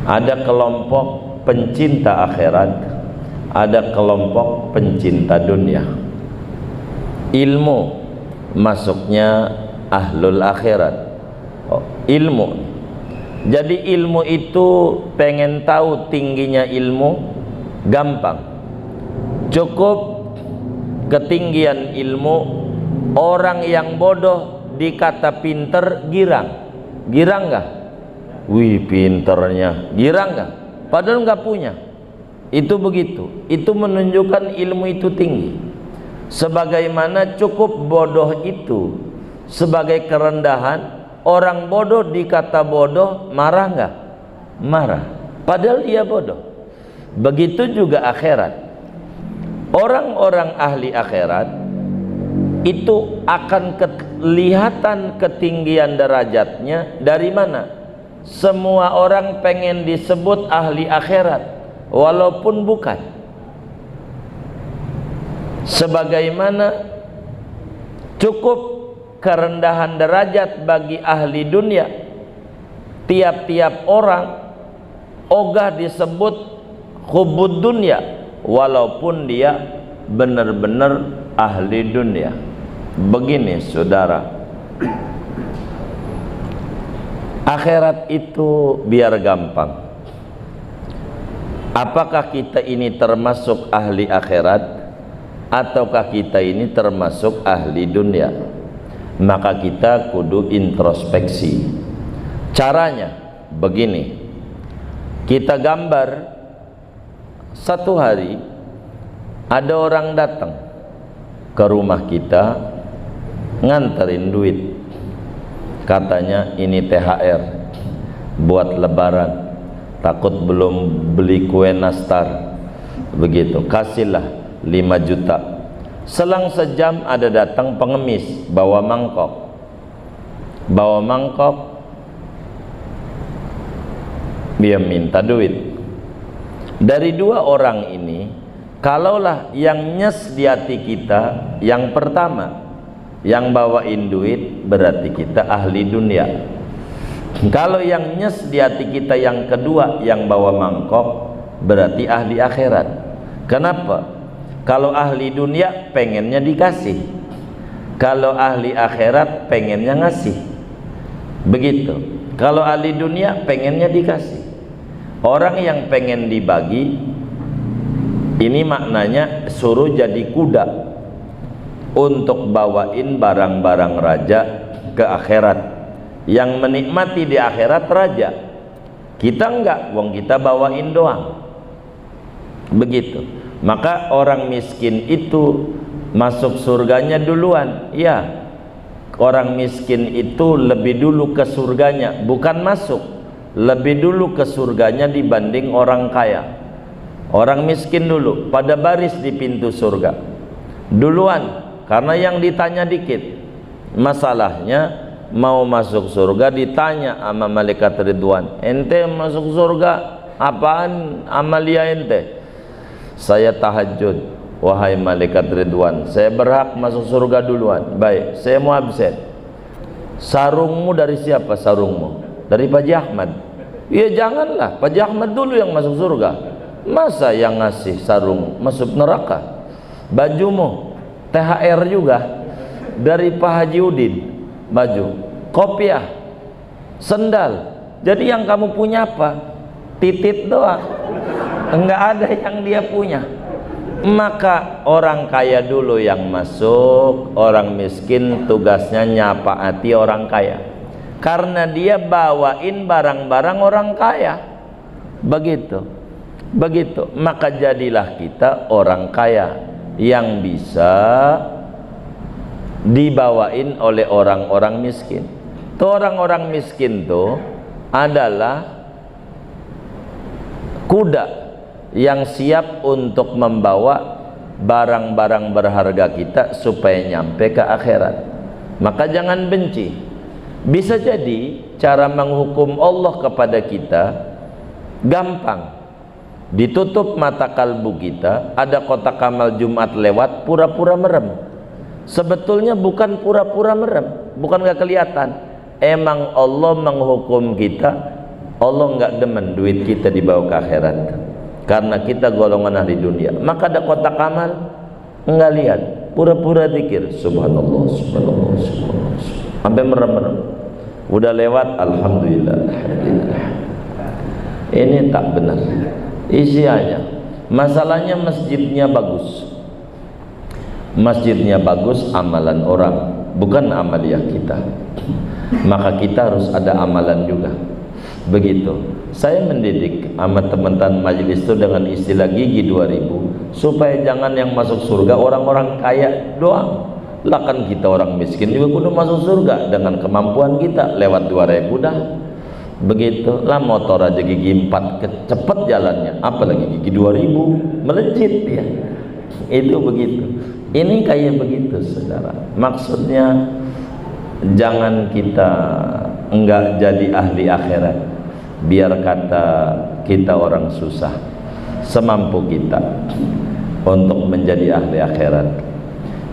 Ada kelompok pencinta akhirat, ada kelompok pencinta dunia. Ilmu masuknya ahlul akhirat. Ilmu, jadi ilmu itu pengen tahu tingginya ilmu gampang. Cukup ketinggian ilmu. Orang yang bodoh dikata pinter, girang. Girang nggak? Wih pinternya, girang nggak? Padahal nggak punya. Itu begitu. Itu menunjukkan ilmu itu tinggi. Sebagaimana cukup bodoh itu sebagai kerendahan. Orang bodoh dikata bodoh, marah nggak? Marah. Padahal dia bodoh. Begitu juga akhirat. Orang-orang ahli akhirat itu akan kelihatan ketinggian derajatnya dari mana? Semua orang pengen disebut ahli akhirat walaupun bukan. Sebagaimana cukup kerendahan derajat bagi ahli dunia, tiap-tiap orang ogah disebut hubud dunia walaupun dia benar-benar ahli dunia. Begini saudara, akhirat itu biar gampang. Apakah kita ini termasuk ahli akhirat ataukah kita ini termasuk ahli dunia? maka kita kudu introspeksi. Caranya begini, kita gambar satu hari ada orang datang ke rumah kita nganterin duit, katanya ini THR buat lebaran, takut belum beli kue nastar, begitu, kasihlah 5 juta. Selang sejam ada datang pengemis bawa mangkok, dia minta duit. Dari 2 orang ini, kalaulah yang nyes di hati kita yang pertama yang bawain duit, berarti kita ahli dunia. Kalau yang nyes di hati kita yang kedua yang bawa mangkok, berarti ahli akhirat. Kenapa? Kalau ahli dunia pengennya dikasih, kalau ahli akhirat pengennya ngasih. Begitu. Kalau ahli dunia pengennya dikasih. Orang yang pengen dibagi, ini maknanya suruh jadi kuda untuk bawain barang-barang raja ke akhirat. Yang menikmati di akhirat raja, kita enggak, wong kita bawain doang. Begitu. Maka orang miskin itu masuk surganya duluan. Ya, orang miskin itu lebih dulu ke surganya, bukan masuk, lebih dulu ke surganya dibanding orang kaya. Orang miskin dulu pada baris di pintu surga duluan, karena yang ditanya dikit. Masalahnya mau masuk surga ditanya sama malaikat Ridwan, ente masuk surga apaan amalia ente? Saya tahajud. Wahai malaikat Ridwan, saya berhak masuk surga duluan. Baik, saya mau absen. Sarungmu dari siapa? Sarungmu dari Pak Haji Ahmad. Ya janganlah, Pak Haji Ahmad dulu yang masuk surga. Masa yang ngasih sarung masuk neraka? Bajumu THR juga dari Pak Haji Udin, baju, kopiah, sendal. Jadi yang kamu punya apa? Titit doang, enggak ada yang dia punya. Maka orang kaya dulu yang masuk, orang miskin tugasnya nyapaati orang kaya, karena dia bawain barang-barang orang kaya. Begitu. Maka jadilah kita orang kaya yang bisa dibawain oleh orang-orang miskin. Tuh orang-orang miskin tuh adalah kuda yang siap untuk membawa barang-barang berharga kita supaya nyampe ke akhirat. Maka jangan benci. Bisa jadi cara menghukum Allah kepada kita gampang. Ditutup mata kalbu kita, ada kotak amal Jumat lewat, pura-pura merem. Sebetulnya bukan pura-pura merem, bukan gak kelihatan. Emang Allah menghukum kita. Allah nggak demen duit kita dibawa ke akhirat, karena kita golongan ahli dunia. Maka ada kotak amal, nggak lihat, pura-pura zikir, subhanallah, subhanallah, subhanallah, sampai merem-merem. Udah lewat, alhamdulillah, alhamdulillah. Ini tak benar. Isinya, masalahnya masjidnya bagus, amalan orang, bukan amaliah kita. Maka kita harus ada amalan juga. Begitu. Saya mendidik amat teman-teman majelis itu dengan istilah gigi 2000, supaya jangan yang masuk surga orang-orang kaya doang. Lah kan kita orang miskin juga kudu masuk surga dengan kemampuan kita, lewat 2000 dah. Begitu. Lah motor aja gigi 4 cepet jalannya, apalagi gigi 2000 melejit ya. Itu begitu. Ini kayak begitu, saudara. Maksudnya jangan kita enggak jadi ahli akhirat, biar kata kita orang susah, semampu kita untuk menjadi ahli akhirat.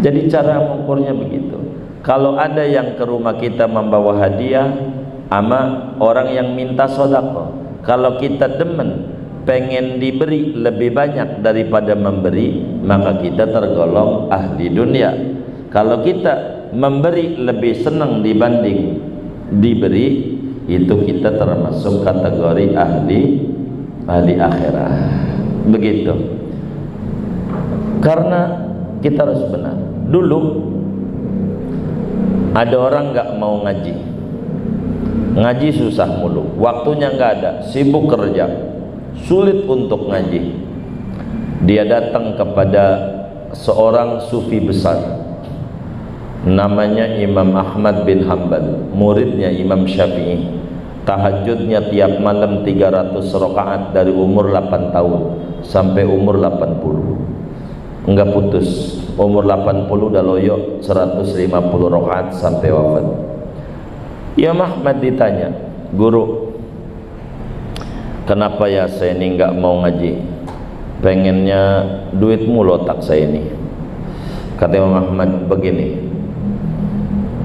Jadi cara mengukurnya begitu. Kalau ada yang ke rumah kita membawa hadiah ama orang yang minta sodako, kalau kita demen pengen diberi lebih banyak daripada memberi, maka kita tergolong ahli dunia. Kalau kita memberi lebih senang dibanding diberi, itu kita termasuk kategori ahli akhirat. Begitu. Karena kita harus benar. Dulu Ada orang nggak mau ngaji, ngaji susah mulu, waktunya nggak ada, sibuk kerja, sulit untuk ngaji. Dia datang kepada seorang sufi besar, namanya Imam Ahmad bin Hanbal, muridnya Imam Syafi'i. Tahajudnya tiap malam 300 rakaat dari umur 8 tahun sampai umur 80, enggak putus. Umur 80 udah loyo 150 rakaat sampai wafat. Imam Ahmad ditanya, guru, kenapa ya saya ini enggak mau ngaji, pengennya duit mulu otak saya ini. Kata Imam Ahmad, begini,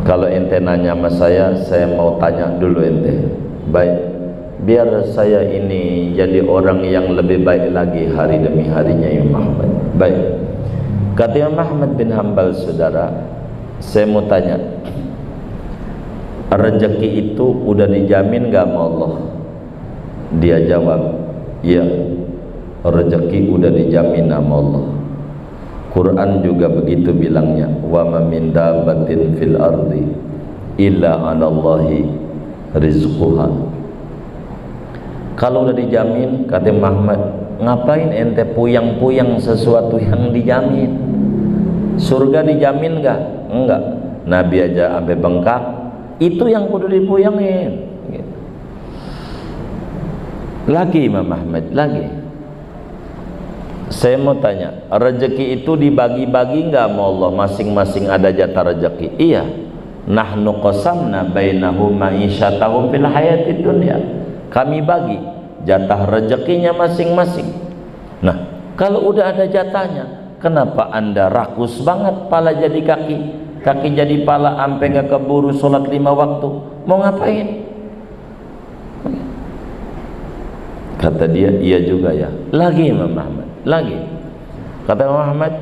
kalau ente nanya sama saya mau tanya dulu ente. Baik, biar saya ini jadi orang yang lebih baik lagi hari demi harinya Imam Ahmad. Baik, kata Imam Ahmad bin Hanbal, saudara, saya mau tanya, rezeki itu udah dijamin gak sama Allah? Dia jawab, iya, rezeki udah dijamin sama Allah. Quran juga begitu bilangnya, wa ma min dabbatin fil ardi illa 'alallahi rizquha. Kalau udah dijamin, kata Muhammad, ngapain ente puyang-puyang sesuatu yang dijamin? Surga dijamin gak? Enggak. Nabi aja sampai bengkak, itu yang kudu dipuyangin. Lagi Imam Ahmad, lagi. Saya mau tanya, rezeki itu dibagi-bagi nggak sama Allah? Masing-masing ada jatah rezeki. Iya. Nahnu qasamna bainahum ma'isyatahum fil hayatid dunya. Kami bagi jatah rezekinya masing-masing. Nah, kalau udah ada jatahnya, kenapa Anda rakus banget pala jadi kaki? Kaki jadi pala ampe nggak keburu sholat 5 waktu. Mau ngapain? Kata dia, iya juga ya. Lagi Imam Ahmad, lagi. Kata Imam Ahmad,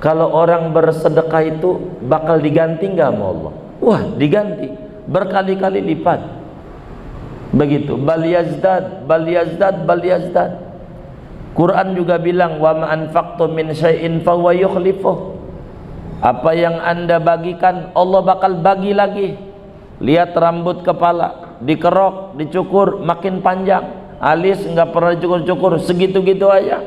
kalau orang bersedekah itu bakal diganti nggak sama Allah? Wah, diganti berkali-kali lipat. Begitu, bal yazdad, bal yazdad, bal yazdad. Quran juga bilang, wa ma anfaqtum min syai'in fa huwa yukhlifuh. Apa yang Anda bagikan, Allah bakal bagi lagi. Lihat rambut kepala, dikerok, dicukur, makin panjang. Alis nggak pernah cukur-cukur, segitu-gitu aja.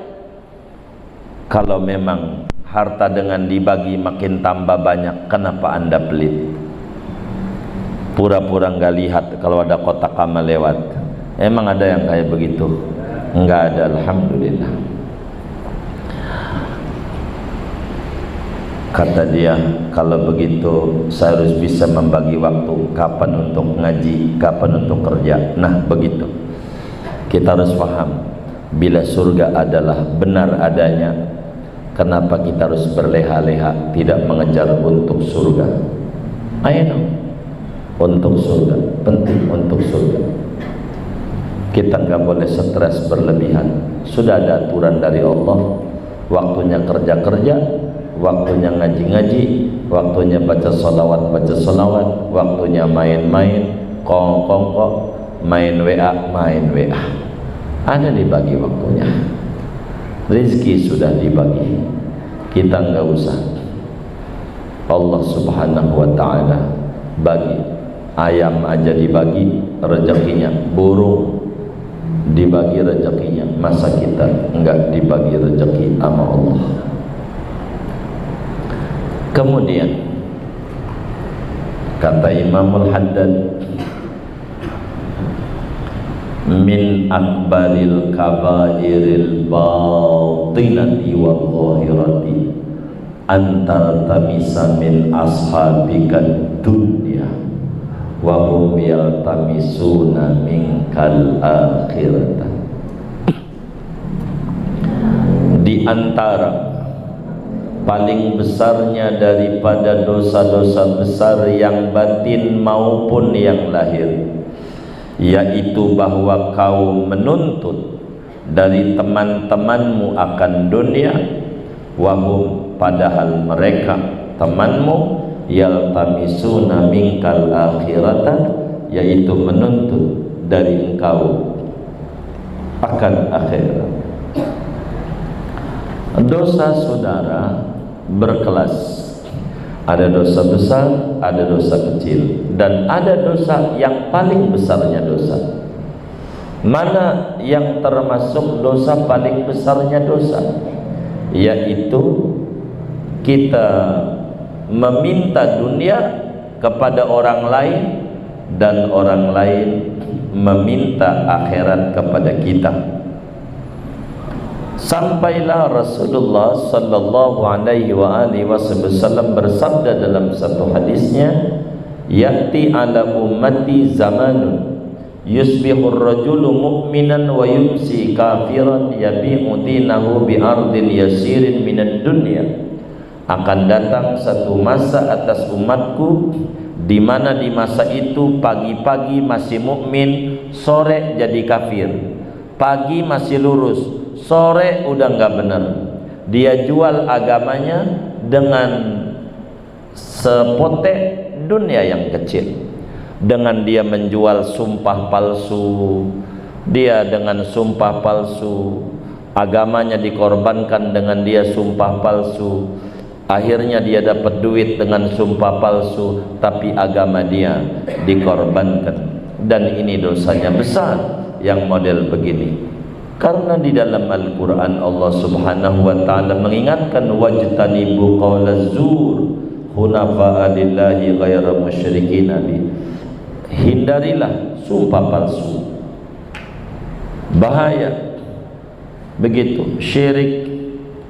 Kalau memang harta dengan dibagi makin tambah banyak, kenapa Anda pelit? Pura-pura nggak lihat kalau ada kotak amal lewat. Emang ada yang kayak begitu? Nggak ada, alhamdulillah. Kata dia, kalau begitu saya harus bisa membagi waktu, kapan untuk ngaji, kapan untuk kerja. Nah, begitu. Kita harus paham, bila surga adalah benar adanya, kenapa kita harus berleha-leha tidak mengejar untuk surga? Ayo, untuk surga, penting untuk surga. Kita nggak boleh stres berlebihan. Sudah ada aturan dari Allah, waktunya kerja-kerja, waktunya ngaji-ngaji, waktunya baca salawat, waktunya main-main, kongkong, main WA, ada dibagi waktunya. Rizki sudah dibagi, kita nggak usah. Allah subhanahu wa ta'ala bagi. Ayam aja dibagi rezekinya, burung dibagi rezekinya, masa kita enggak dibagi rezeki sama Allah? Kemudian kata Imamul Haddad, min akbaril kabairil batinati wa zahirati antar tamisa min ashabika dunya wa hum yaltamisuna minkal akhirata. Di antara paling besarnya daripada dosa-dosa besar yang batin maupun yang lahir, yaitu bahwa kau menuntut dari teman-temanmu akan dunia, wahum, padahal mereka temanmu, yaltamisuna minkal akhirata, yaitu menuntut dari engkau akan akhirat. Dosa saudara berkelas. Ada dosa besar, ada dosa kecil, dan ada dosa yang paling besarnya dosa. Mana yang termasuk dosa paling besarnya dosa? Yaitu kita meminta dunia kepada orang lain dan orang lain meminta akhirat kepada kita. Sampailah Rasulullah sallallahu alaihi wasallam bersabda dalam satu hadisnya, ya'ti ala ummati zamanun yusbihur rajulu mu'minan wa yumsi kafiran yabi'u dinahu bi ardin yasirin minad dunya. Akan datang satu masa atas umatku di mana di masa itu pagi-pagi masih mukmin, sore jadi kafir. Pagi masih lurus, sore udah nggak benar. Dia jual agamanya dengan sepotek dunia yang kecil. Dengan dia menjual sumpah palsu, dia dengan sumpah palsu, agamanya dikorbankan dengan dia sumpah palsu. Akhirnya dia dapat duit dengan sumpah palsu, tapi agama dia dikorbankan. Dan ini dosanya besar yang model begini. Karena di dalam Al-Quran Allah subhanahu wa ta'ala mengingatkan, wajtanibu qawla zur hunafa'a lillahi ghayra musyrikin bi. Hindarilah sumpah palsu. Bahaya begitu, syirik,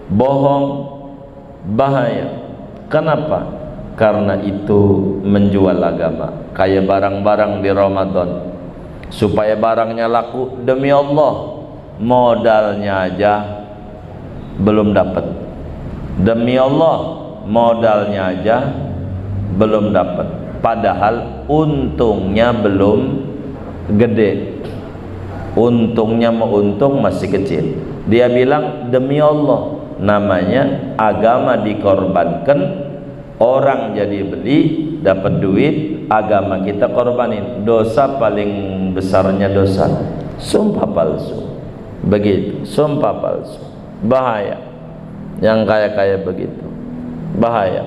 bohong, bahaya. Kenapa? Karena itu menjual agama. Kayak barang-barang di Ramadan, supaya barangnya laku, demi Allah modalnya aja belum dapat. Demi Allah modalnya aja belum dapat, padahal untungnya belum gede. Untungnya mau untung masih kecil. Dia bilang demi Allah. Namanya agama dikorbankan, orang jadi beli, dapat duit, agama kita korbanin. Dosa paling besarnya dosa sumpah palsu. Begitu, sumpah palsu bahaya. Yang kayak begitu bahaya.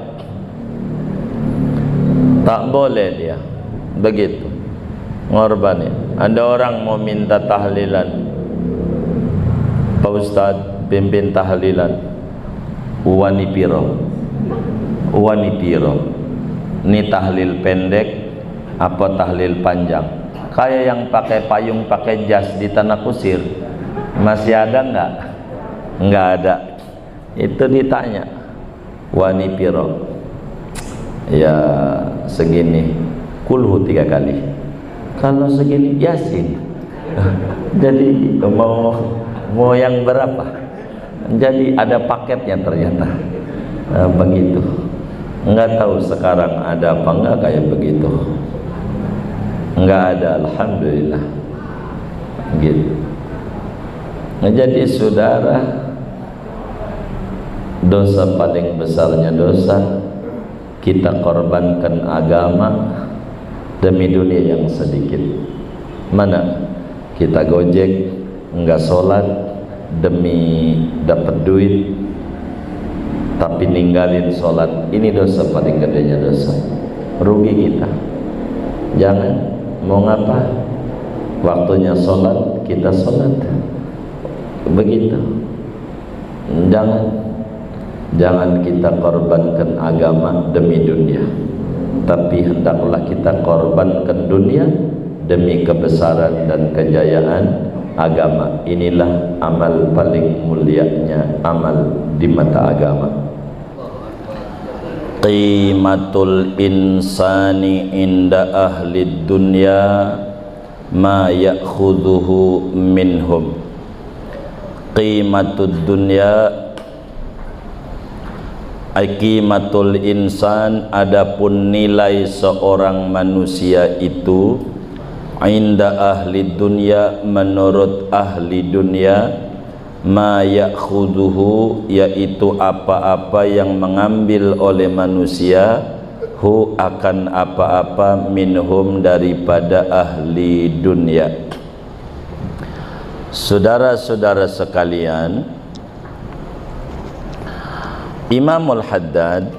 Tak boleh dia begitu ngorbanin. Ada orang mau minta tahlilan, Pak Ustadz pimpin tahlilan, wani piro, ini tahlil pendek apa tahlil panjang? Kayak yang pakai payung, pakai jas di tanah kusir, masih ada enggak? Enggak ada. Itu ditanya, wani piro? Ya segini, kulhu 3 kali. Kalau segini Yasin. Jadi mau yang berapa? Jadi ada paketnya ternyata. Begitu. Enggak tahu sekarang ada apa enggak kayak begitu. Enggak ada, alhamdulillah. Gitu. Nah, jadi saudara, dosa paling besarnya dosa kita korbankan agama demi dunia yang sedikit. Mana kita gojek, enggak sholat demi dapat duit, tapi ninggalin sholat. Ini dosa paling gedenya dosa. Rugi kita. Jangan. Mau ngapa? Waktunya sholat, kita sholat. Begitu. Jangan kita korbankan agama demi dunia, tapi hendaklah kita korbankan dunia demi kebesaran dan kejayaan agama. Inilah amal paling mulianya amal di mata agama. Qimatul insani inda ahli dunya ma ya'khudhuhu minhum. Qimatud dunya, qimatul insan, adapun nilai seorang manusia itu, inda ahli dunya, menurut ahli dunia, ma ya'khudhuhu, yaitu apa-apa yang mengambil oleh manusia, hu akan apa-apa, minhum daripada ahli dunia. Saudara-saudara sekalian, Imamul Haddad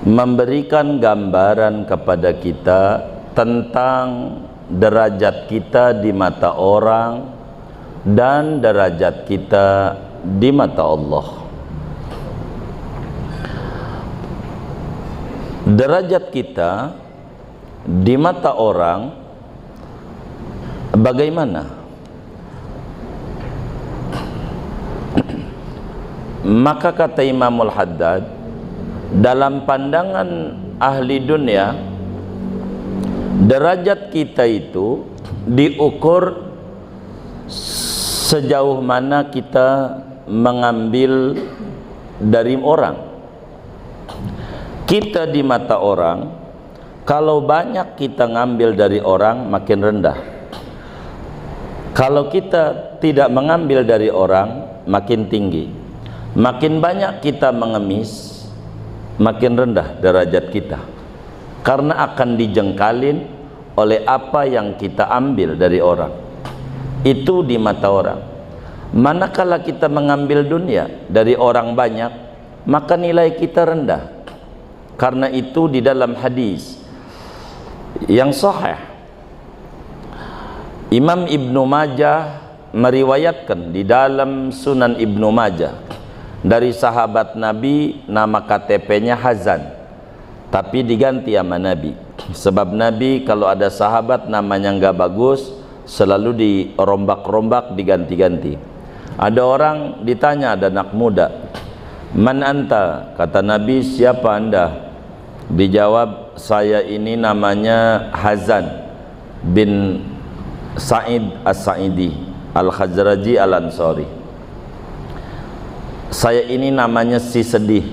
memberikan gambaran kepada kita tentang derajat kita di mata orang dan derajat kita di mata Allah. Derajat kita di mata orang bagaimana? Maka kata Imamul Haddad, dalam pandangan ahli dunia, derajat kita itu diukur sejauh mana kita mengambil dari orang. Kita di mata orang, kalau banyak kita ngambil dari orang, makin rendah. Kalau kita tidak mengambil dari orang, makin tinggi. Makin banyak kita mengemis, makin rendah derajat kita, karena akan dijengkalin oleh apa yang kita ambil dari orang. Itu di mata orang. Manakala kita mengambil dunia dari orang banyak, maka nilai kita rendah. Karena itu di dalam hadis yang sahih, Imam Ibnu Majah meriwayatkan di dalam Sunan Ibnu Majah dari sahabat Nabi, nama KTP-nya Hazan, tapi diganti sama Nabi. Sebab Nabi kalau ada sahabat namanya nggak bagus, selalu dirombak-rombak, diganti-ganti. Ada orang ditanya, ada anak muda, "Man anta?" Kata Nabi, "Siapa anda?" Dijawab, "Saya ini namanya Hazan bin Sa'id As-Sa'idi Al-Khazraji Al-Ansari. Saya ini namanya si sedih."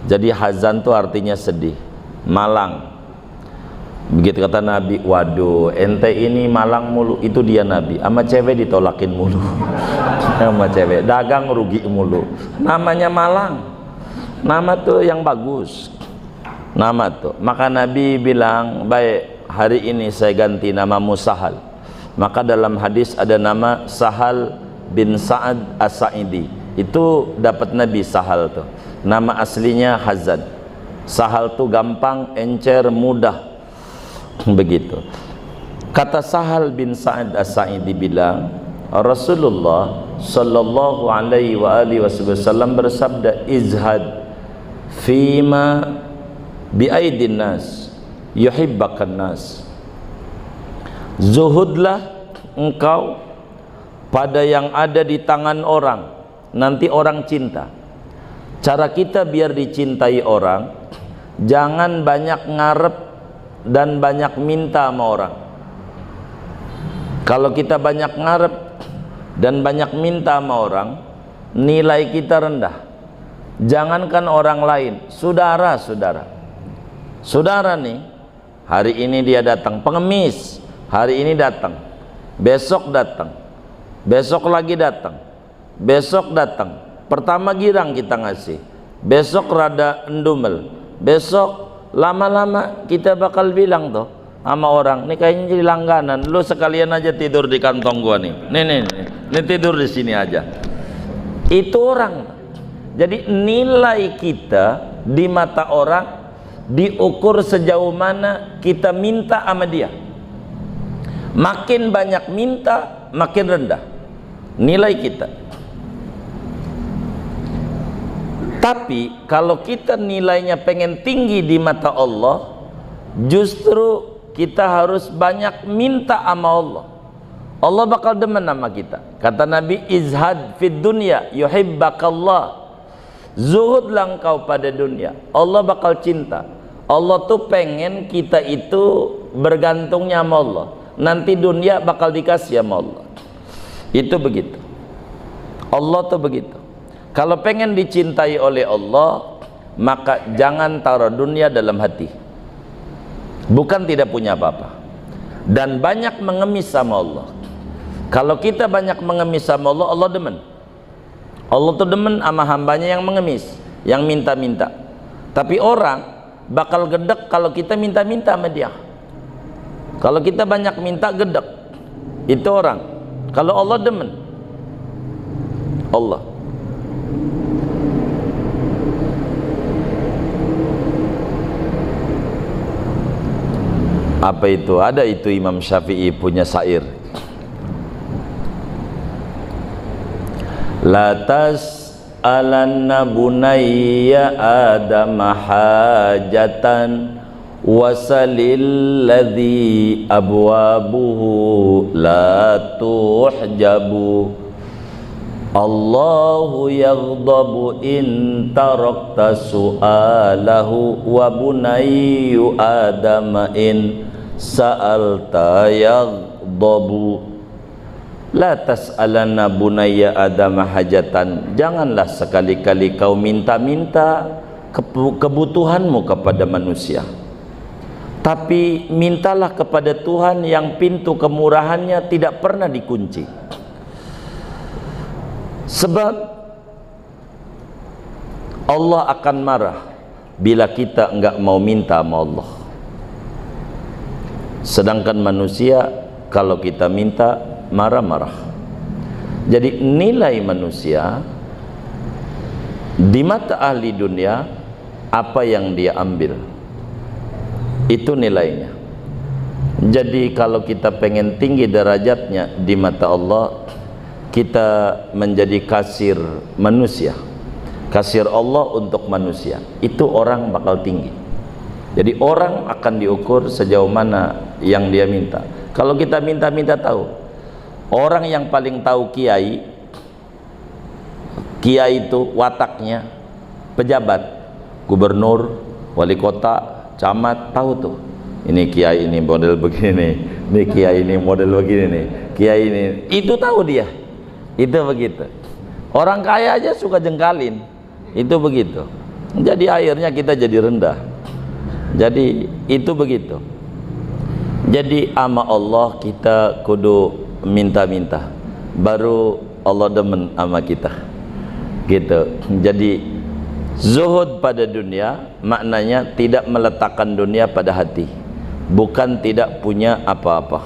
Jadi Hazan itu artinya sedih, malang. Begitu kata Nabi, "Waduh, ente ini malang mulu." Itu dia Nabi, sama cewek ditolakin mulu. Sama cewek dagang rugi mulu. Namanya malang. Nama tuh yang bagus, nama tuh. Maka Nabi bilang, "Baik, hari ini saya ganti namamu Sahal." Maka dalam hadis ada nama Sahal bin Sa'ad As-Sa'idi. Itu dapat Nabi Sahal tuh. Nama aslinya Hazan. Sahal tuh gampang, encer, mudah. Begitu. Kata Sahal bin Sa'ad As-Sa'idi bilang, Rasulullah sallallahu alaihi wa alihi wasallam bersabda, "Izhad fima biaidin nas yuhibbakan nas." Zuhudlah engkau pada yang ada di tangan orang, nanti orang cinta. Cara kita biar dicintai orang, jangan banyak ngarep dan banyak minta sama orang. Kalau kita banyak ngarep dan banyak minta sama orang, nilai kita rendah. Jangankan orang lain, saudara nih, hari ini dia datang pengemis, hari ini datang, besok datang, besok lagi datang, besok datang. Pertama girang kita ngasih, besok rada endumel, besok lama-lama kita bakal bilang tuh sama orang, "Nih kayaknya jadi langganan, lu sekalian aja tidur di kantong gua nih. Nih tidur di sini aja." Itu orang. Jadi nilai kita di mata orang diukur sejauh mana kita minta sama dia. Makin banyak minta, makin rendah nilai kita. Tapi kalau kita nilainya pengen tinggi di mata Allah, justru kita harus banyak minta sama Allah. Allah bakal demen sama kita. Kata Nabi, "Izhad fid dunya yuhibbakallah." Zuhudlah engkau pada dunia, Allah bakal cinta. Allah tuh pengen kita itu bergantungnya sama Allah. Nanti dunia bakal dikasih sama Allah. Itu begitu. Allah tuh begitu. Kalau pengen dicintai oleh Allah, maka jangan taruh dunia dalam hati. Bukan tidak punya apa-apa. Dan banyak mengemis sama Allah. Kalau kita banyak mengemis sama Allah, Allah demen. Allah tuh demen sama hambanya yang mengemis, yang minta-minta. Tapi orang bakal gedek kalau kita minta-minta sama dia. Kalau kita banyak minta, gedek. Itu orang. Kalau Allah demen, Allah. Apa itu? Ada itu Imam Syafi'i punya syair. La tas'alanna bunayya Adam hajatan wasalil ladzi abwabuhu la tuhjabu. Allahu yaghdabu in tarakta su'alahu wa bunayyu Adam in sa'alta yaghdabu. La tas'alanna bunayya Adam hajatan, janganlah sekali-kali kau minta-minta kebutuhanmu kepada manusia, tapi mintalah kepada Tuhan yang pintu kemurahannya tidak pernah dikunci. Sebab Allah akan marah bila kita enggak mau minta sama Allah. Sedangkan manusia kalau kita minta marah-marah. Jadi nilai manusia di mata ahli dunia, apa yang dia ambil itu nilainya. Jadi kalau kita pengen tinggi derajatnya di mata Allah, kita menjadi kasir manusia, kasir Allah untuk manusia, itu orang bakal tinggi. Jadi orang akan diukur sejauh mana yang dia minta. Kalau kita minta-minta tahu, orang yang paling tahu kiai itu wataknya, pejabat, gubernur, wali kota, camat, tahu tuh. Ini kiai ini model begini nih, ini kiai ini model begini nih, kiai ini, itu tahu dia. Itu begitu. Orang kaya aja suka jengkalin. Itu begitu. Jadi akhirnya kita jadi rendah. Jadi itu begitu. Jadi ama Allah kita kudu minta-minta, baru Allah demen ama kita. Gitu. Jadi zuhud pada dunia maknanya tidak meletakkan dunia pada hati, bukan tidak punya apa-apa.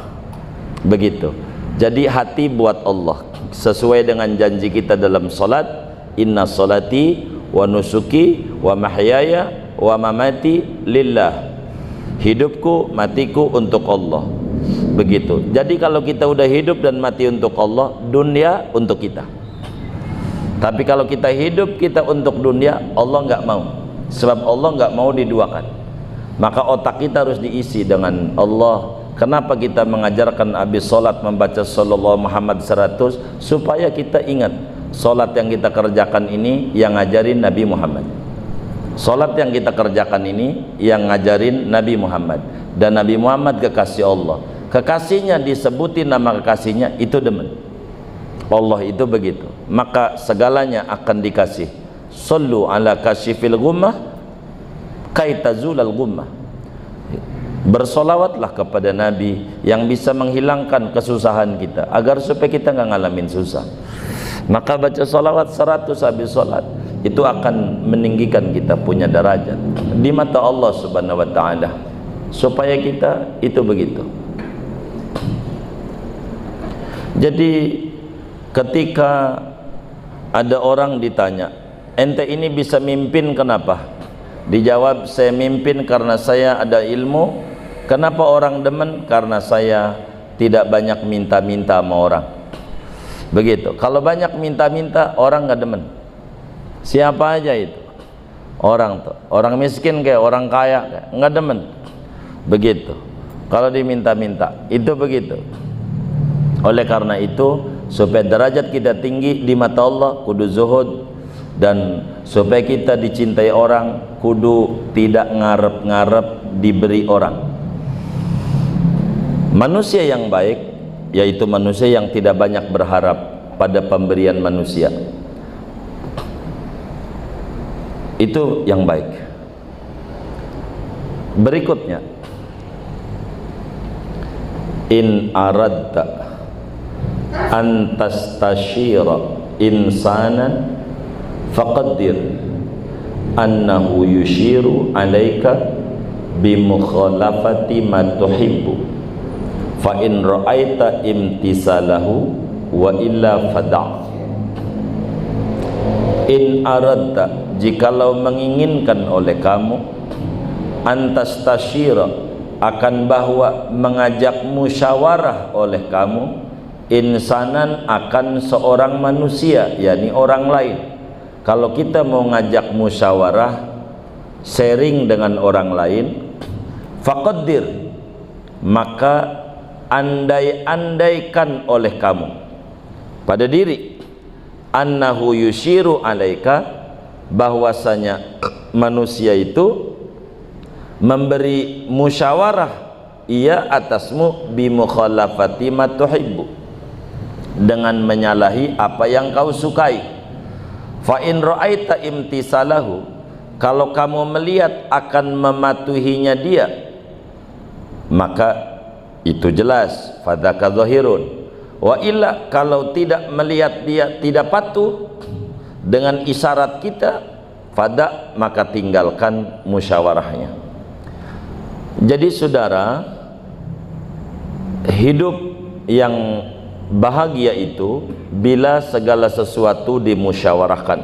Begitu. Jadi hati buat Allah, sesuai dengan janji kita dalam salat, inna salati wa nusuki wa mahyaya wa mamati lillah. Hidupku, matiku untuk Allah. Begitu. Jadi kalau kita udah hidup dan mati untuk Allah, dunia untuk kita. Tapi kalau kita hidup kita untuk dunia, Allah nggak mau. Sebab Allah nggak mau diduakan. Maka otak kita harus diisi dengan Allah. Kenapa kita mengajarkan habis solat membaca sallallahu Muhammad 100? Supaya kita ingat solat yang kita kerjakan ini yang ngajarin Nabi Muhammad. Solat yang kita kerjakan ini yang ngajarin Nabi Muhammad. Dan Nabi Muhammad kekasih Allah. Kekasihnya disebutin nama kekasihnya, itu demen. Allah itu begitu. Maka segalanya akan dikasih. Sallu ala kasyifil gummah kaitazulal gummah. Bersolawatlah kepada Nabi yang bisa menghilangkan kesusahan kita, agar supaya kita nggak ngalamin susah. Maka baca solawat 100 habis solat, itu akan meninggikan kita punya derajat di mata Allah Subhanahu wa ta'ala. Supaya kita itu begitu. Jadi ketika ada orang ditanya, ente ini bisa mimpin kenapa? Dijawab, saya mimpin karena saya ada ilmu. Kenapa orang demen? Karena saya tidak banyak minta-minta sama orang. Begitu. Kalau banyak minta-minta, orang nggak demen. Siapa aja itu orang tuh, orang miskin kayak orang kaya nggak demen. Begitu. Kalau diminta-minta, itu begitu. Oleh karena itu, supaya derajat kita tinggi di mata Allah, kudu zuhud. Dan supaya kita dicintai orang, kudu tidak ngarep-ngarep diberi orang. Manusia yang baik yaitu manusia yang tidak banyak berharap pada pemberian manusia. Itu yang baik. Berikutnya, in aradta an tastashira insanan faqaddir annahu yushiru alaika bimukhalafati ma tuhibbu fa in ra'aita imtisalahu wa illa fada'. In aradta, jikalau menginginkan oleh kamu, antastasyira, akan bahwa mengajak musyawarah oleh kamu insanan akan seorang manusia, yakni orang lain. Kalau kita mau ngajak musyawarah, sharing dengan orang lain, faqaddir, maka andai-andaikan oleh kamu pada diri, annahu yushiru alaika, bahwasanya manusia itu memberi musyawarah ia atasmu bimukhalafati ma tuhibbu, dengan menyalahi apa yang kau sukai. Fa in ra'aita imtisalahu, kalau kamu melihat akan mematuhinya dia, maka itu jelas fadzaka zahirun. Wa illa, kalau tidak melihat dia tidak patuh dengan isyarat kita, fada, maka tinggalkan musyawarahnya. Jadi saudara, hidup yang bahagia itu bila segala sesuatu dimusyawarahkan.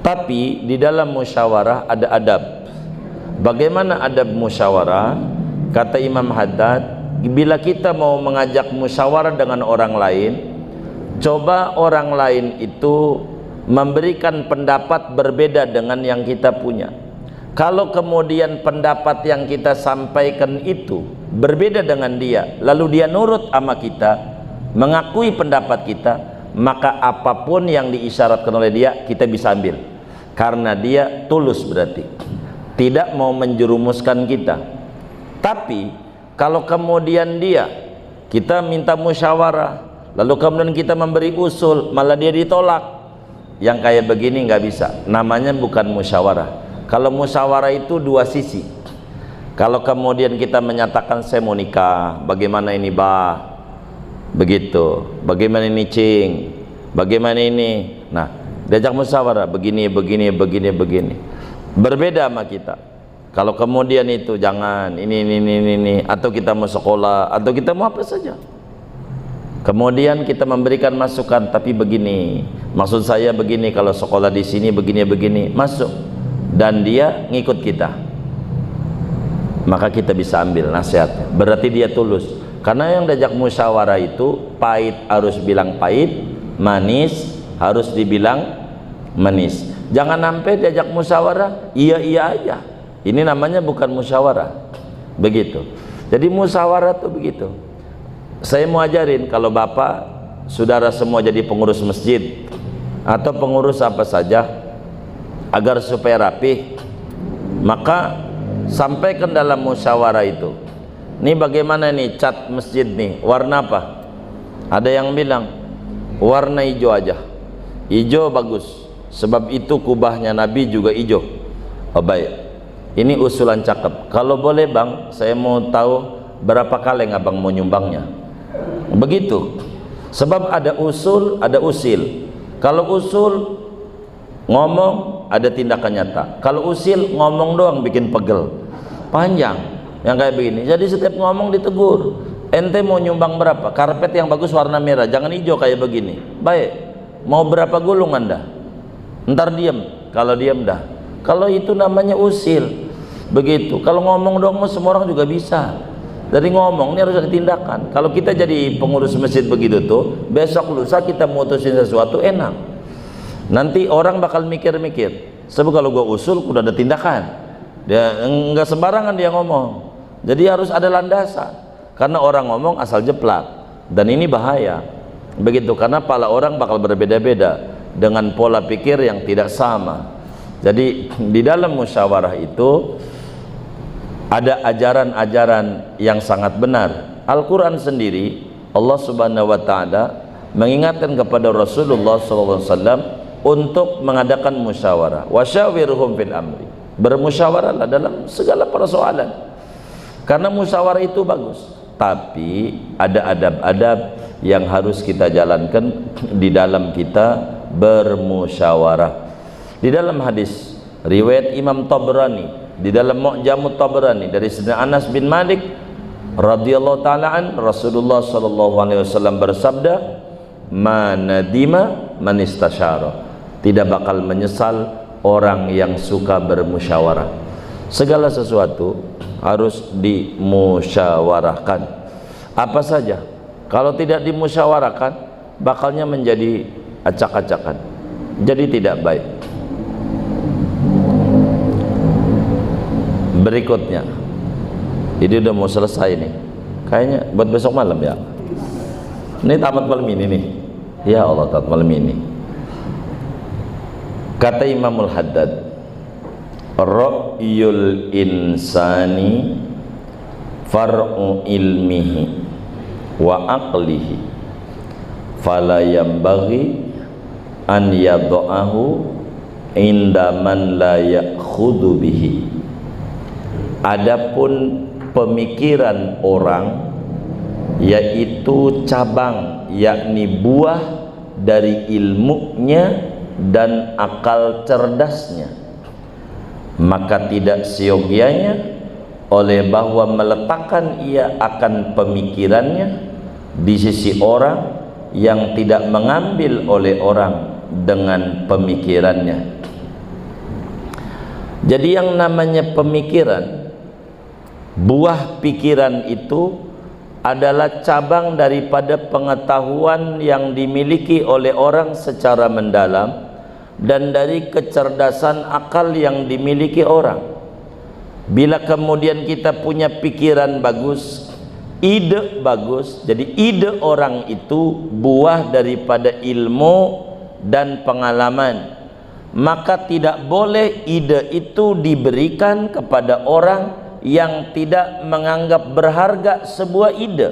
Tapi di dalam musyawarah ada adab. Bagaimana adab musyawarah? Kata Imam Haddad, bila kita mau mengajak musyawarah dengan orang lain, coba orang lain itu memberikan pendapat berbeda dengan yang kita punya. Kalau kemudian pendapat yang kita sampaikan itu berbeda dengan dia, lalu dia nurut sama kita, mengakui pendapat kita, maka apapun yang diisyaratkan oleh dia kita bisa ambil, karena dia tulus, berarti tidak mau menjerumuskan kita. Tapi kalau kemudian kita minta musyawarah, lalu kemudian kita memberi usul, malah dia ditolak, yang kayak begini nggak bisa, namanya bukan musyawarah. Kalau musyawarah itu dua sisi. Kalau kemudian kita menyatakan saya mau nikah, bagaimana ini bah, begitu, bagaimana ini cing, bagaimana ini, nah diajak musyawarah begini, berbeda sama kita. Kalau kemudian itu jangan ini, atau kita mau sekolah, atau kita mau apa saja, kemudian kita memberikan masukan, tapi begini, maksud saya begini, kalau sekolah di sini begini, masuk, dan dia ngikut kita, maka kita bisa ambil nasihatnya, berarti dia tulus. Karena yang diajak musyawarah itu pahit harus bilang pahit, manis harus dibilang manis. Jangan sampai diajak musyawarah iya aja, ini namanya bukan musyawarah. Begitu. Jadi musyawarah tuh begitu. Saya mau ajarin, kalau bapak saudara semua jadi pengurus masjid atau pengurus apa saja, agar supaya rapih, maka sampaikan dalam musyawarah itu, ini bagaimana nih cat masjid nih, warna apa? Ada yang bilang warna hijau aja, hijau bagus, sebab itu kubahnya Nabi juga hijau. Oh baik, ini usulan cakep. Kalau boleh bang, saya mau tahu berapa kaleng abang mau nyumbangnya. Begitu, sebab ada usul, ada usil. Kalau usul ngomong, ada tindakan nyata. Kalau usil ngomong doang bikin pegel panjang, yang kayak begini. Jadi setiap ngomong ditegur, ente mau nyumbang berapa? Karpet yang bagus warna merah, jangan hijau kayak begini. Baik, mau berapa gulung anda? Ntar diem, kalau diem dah. Kalau itu namanya usil. Begitu. Kalau ngomong doang semua orang juga bisa. Dari ngomong ini harus ada tindakan. Kalau kita jadi pengurus masjid begitu tuh, besok lusa kita mutusin sesuatu enak. Nanti orang bakal mikir-mikir, sebab kalau gua usul udah ada tindakan, dia nggak sembarangan dia ngomong. Jadi harus ada landasan, karena orang ngomong asal jeplak, dan ini bahaya. Begitu, karena pala orang bakal berbeda-beda dengan pola pikir yang tidak sama. Jadi di dalam musyawarah itu ada ajaran-ajaran yang sangat benar. Al-Quran sendiri, Allah Subhanahu Wa Taala mengingatkan kepada Rasulullah SAW untuk mengadakan musyawarah. Wasyawirhum fil amri, bermusyawarahlah dalam segala persoalan, karena musyawarah itu bagus. Tapi ada adab-adab yang harus kita jalankan di dalam kita bermusyawarah. Di dalam hadis riwayat Imam Tabrani, di dalam Mu'jamut Tabrani dari Sayyidina Anas bin Malik radhiyallahu ta'ala an, Rasulullah sallallahu alaihi wasallam bersabda, "Ma nadima man istasyara." Tidak bakal menyesal orang yang suka bermusyawarah. Segala sesuatu harus dimusyawarahkan. Apa saja kalau tidak dimusyawarahkan bakalnya menjadi acak-acakan, jadi tidak baik. Berikutnya, ini udah mau selesai nih kayaknya, buat besok malam ya. Ini tamat malam ini nih, ya Allah, tamat malam ini. Kata Imamul Haddad, ra'yul insani far'u ilmihi wa aqlihi fala yambaghi an yad'ahu inda man la ya'khudhu bihi. Adapun pemikiran orang, yaitu cabang, yakni buah dari ilmunya dan akal cerdasnya, maka tidak seyogianya oleh bahwa meletakkan ia akan pemikirannya di sisi orang yang tidak mengambil oleh orang dengan pemikirannya. Jadi yang namanya pemikiran, buah pikiran itu adalah cabang daripada pengetahuan yang dimiliki oleh orang secara mendalam dan dari kecerdasan akal yang dimiliki orang. Bila kemudian kita punya pikiran bagus, ide bagus, jadi ide orang itu buah daripada ilmu dan pengalaman, maka tidak boleh ide itu diberikan kepada orang yang tidak menganggap berharga sebuah ide.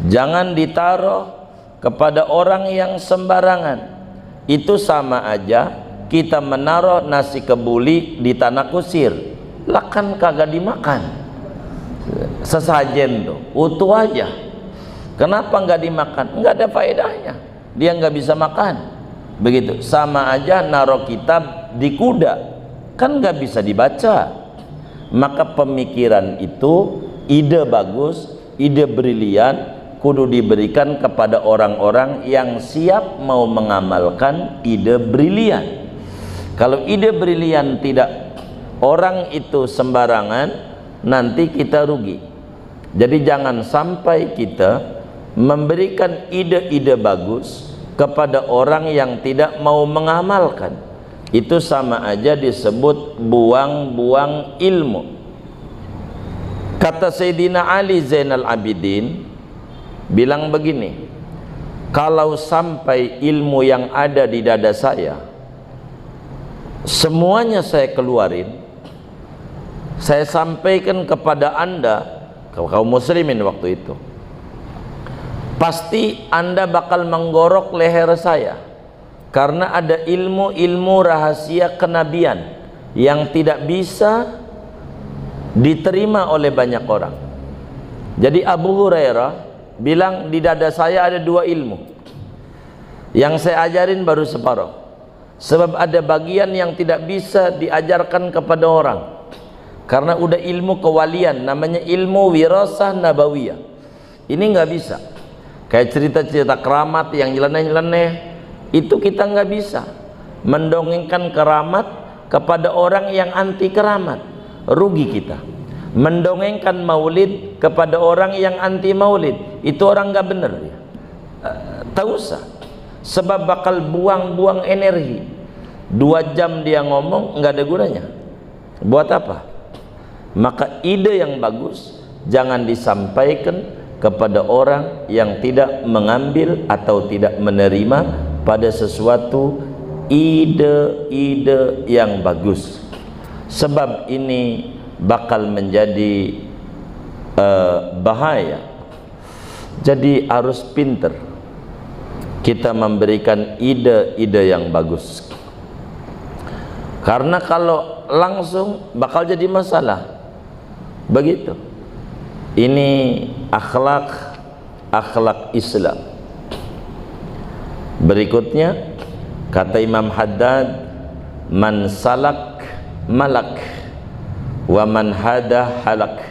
Jangan ditaruh kepada orang yang sembarangan. Itu sama aja kita menaruh nasi kebuli di tanah kusir, lah kan kagak dimakan. Sesajen tuh, utuh aja. Kenapa nggak dimakan? Nggak ada faedahnya, dia nggak bisa makan. Begitu, sama aja naruh kitab di kuda, kan nggak bisa dibaca. Maka pemikiran itu, ide bagus, ide brilian, kudu diberikan kepada orang-orang yang siap mau mengamalkan ide brilian. Kalau ide brilian tidak, orang itu sembarangan, nanti kita rugi. Jadi jangan sampai kita memberikan ide-ide bagus kepada orang yang tidak mau mengamalkan. Itu sama aja disebut buang-buang ilmu. Kata Sayyidina Ali Zainal Abidin bilang begini, kalau sampai ilmu yang ada di dada saya semuanya saya keluarin, saya sampaikan kepada anda, kaum muslimin waktu itu, pasti anda bakal menggorok leher saya, karena ada ilmu-ilmu rahasia kenabian yang tidak bisa diterima oleh banyak orang. Jadi Abu Hurairah bilang, di dada saya ada dua ilmu yang saya ajarin baru separuh, sebab ada bagian yang tidak bisa diajarkan kepada orang karena udah ilmu kewalian, namanya ilmu wirasah nabawiyah. Ini nggak bisa, kayak cerita-cerita keramat yang nyeleneh-nyeleneh, itu kita nggak bisa mendongengkan keramat kepada orang yang anti keramat, rugi kita. Mendongengkan maulid kepada orang yang anti maulid, itu orang nggak bener ya. Tak usah, sebab bakal buang-buang energi. 2 jam dia ngomong nggak ada gunanya. Buat apa? Maka ide yang bagus jangan disampaikan kepada orang yang tidak mengambil atau tidak menerima pada sesuatu ide-ide yang bagus, sebab ini bakal menjadi bahaya. Jadi harus pinter kita memberikan ide-ide yang bagus, karena kalau langsung bakal jadi masalah. Begitu. Ini akhlak Islam. Berikutnya kata Imam Haddad, man salak malak wa man hada halak,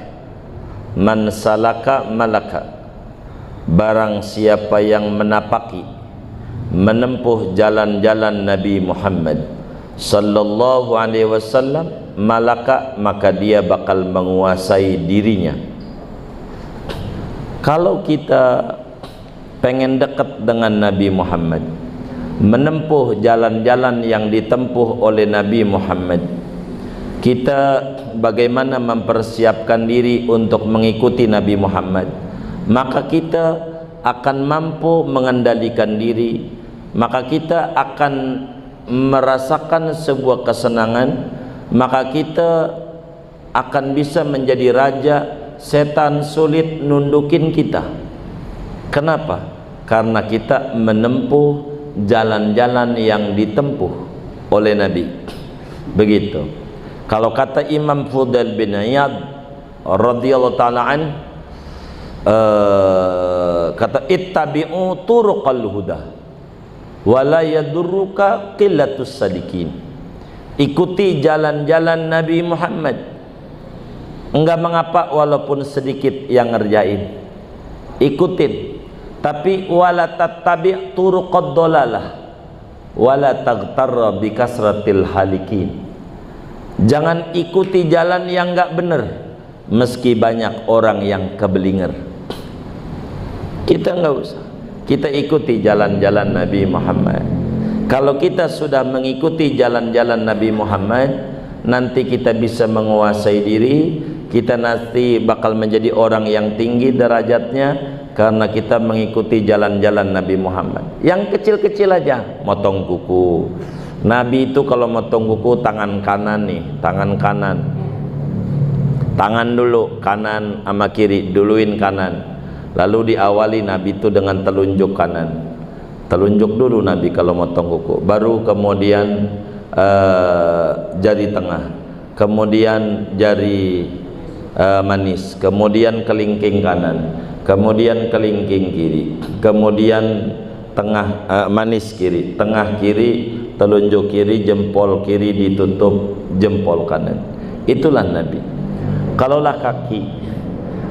man salaka malaka. Barang siapa yang menapaki, menempuh jalan-jalan Nabi Muhammad sallallahu alaihi wasallam, malaka, maka dia bakal menguasai dirinya. Kalau kita pengen dekat dengan Nabi Muhammad, menempuh jalan-jalan yang ditempuh oleh Nabi Muhammad, kita bagaimana mempersiapkan diri untuk mengikuti Nabi Muhammad, maka kita akan mampu mengendalikan diri, maka kita akan merasakan sebuah kesenangan, maka kita akan bisa menjadi raja. Setan sulit nundukin kita. Kenapa? Karena kita menempuh jalan-jalan yang ditempuh oleh Nabi. Begitu. Kalau kata Imam Fudail bin Iyad radhiyallahu ta'ala an, kata ittabi'u turuqal huda wa la yadurruka qillatus sadiqin. Ikuti jalan-jalan Nabi Muhammad, enggak mengapa walaupun sedikit yang ngerjain, ikutin. Tapi wala tattabi' turuqad dolalah wala taghtarra bi kasratil halikin. Jangan ikuti jalan yang enggak benar meski banyak orang yang kebelinger. Kita enggak usah, kita ikuti jalan-jalan Nabi Muhammad. Kalau kita sudah mengikuti jalan-jalan Nabi Muhammad, nanti kita bisa menguasai diri. Kita nanti bakal menjadi orang yang tinggi derajatnya karena kita mengikuti jalan-jalan Nabi Muhammad. Yang kecil-kecil aja, motong kuku. Nabi itu kalau motong kuku tangan kanan nih, tangan kanan. Tangan dulu, kanan sama kiri, duluin kanan. Lalu diawali Nabi itu dengan telunjuk kanan. Telunjuk dulu Nabi kalau motong kuku. Baru kemudian jari tengah. Kemudian jari manis, kemudian kelingking kanan, kemudian kelingking kiri, kemudian tengah manis kiri, tengah kiri, telunjuk kiri, jempol kiri ditutup jempol kanan. Itulah Nabi. Kalaulah kaki,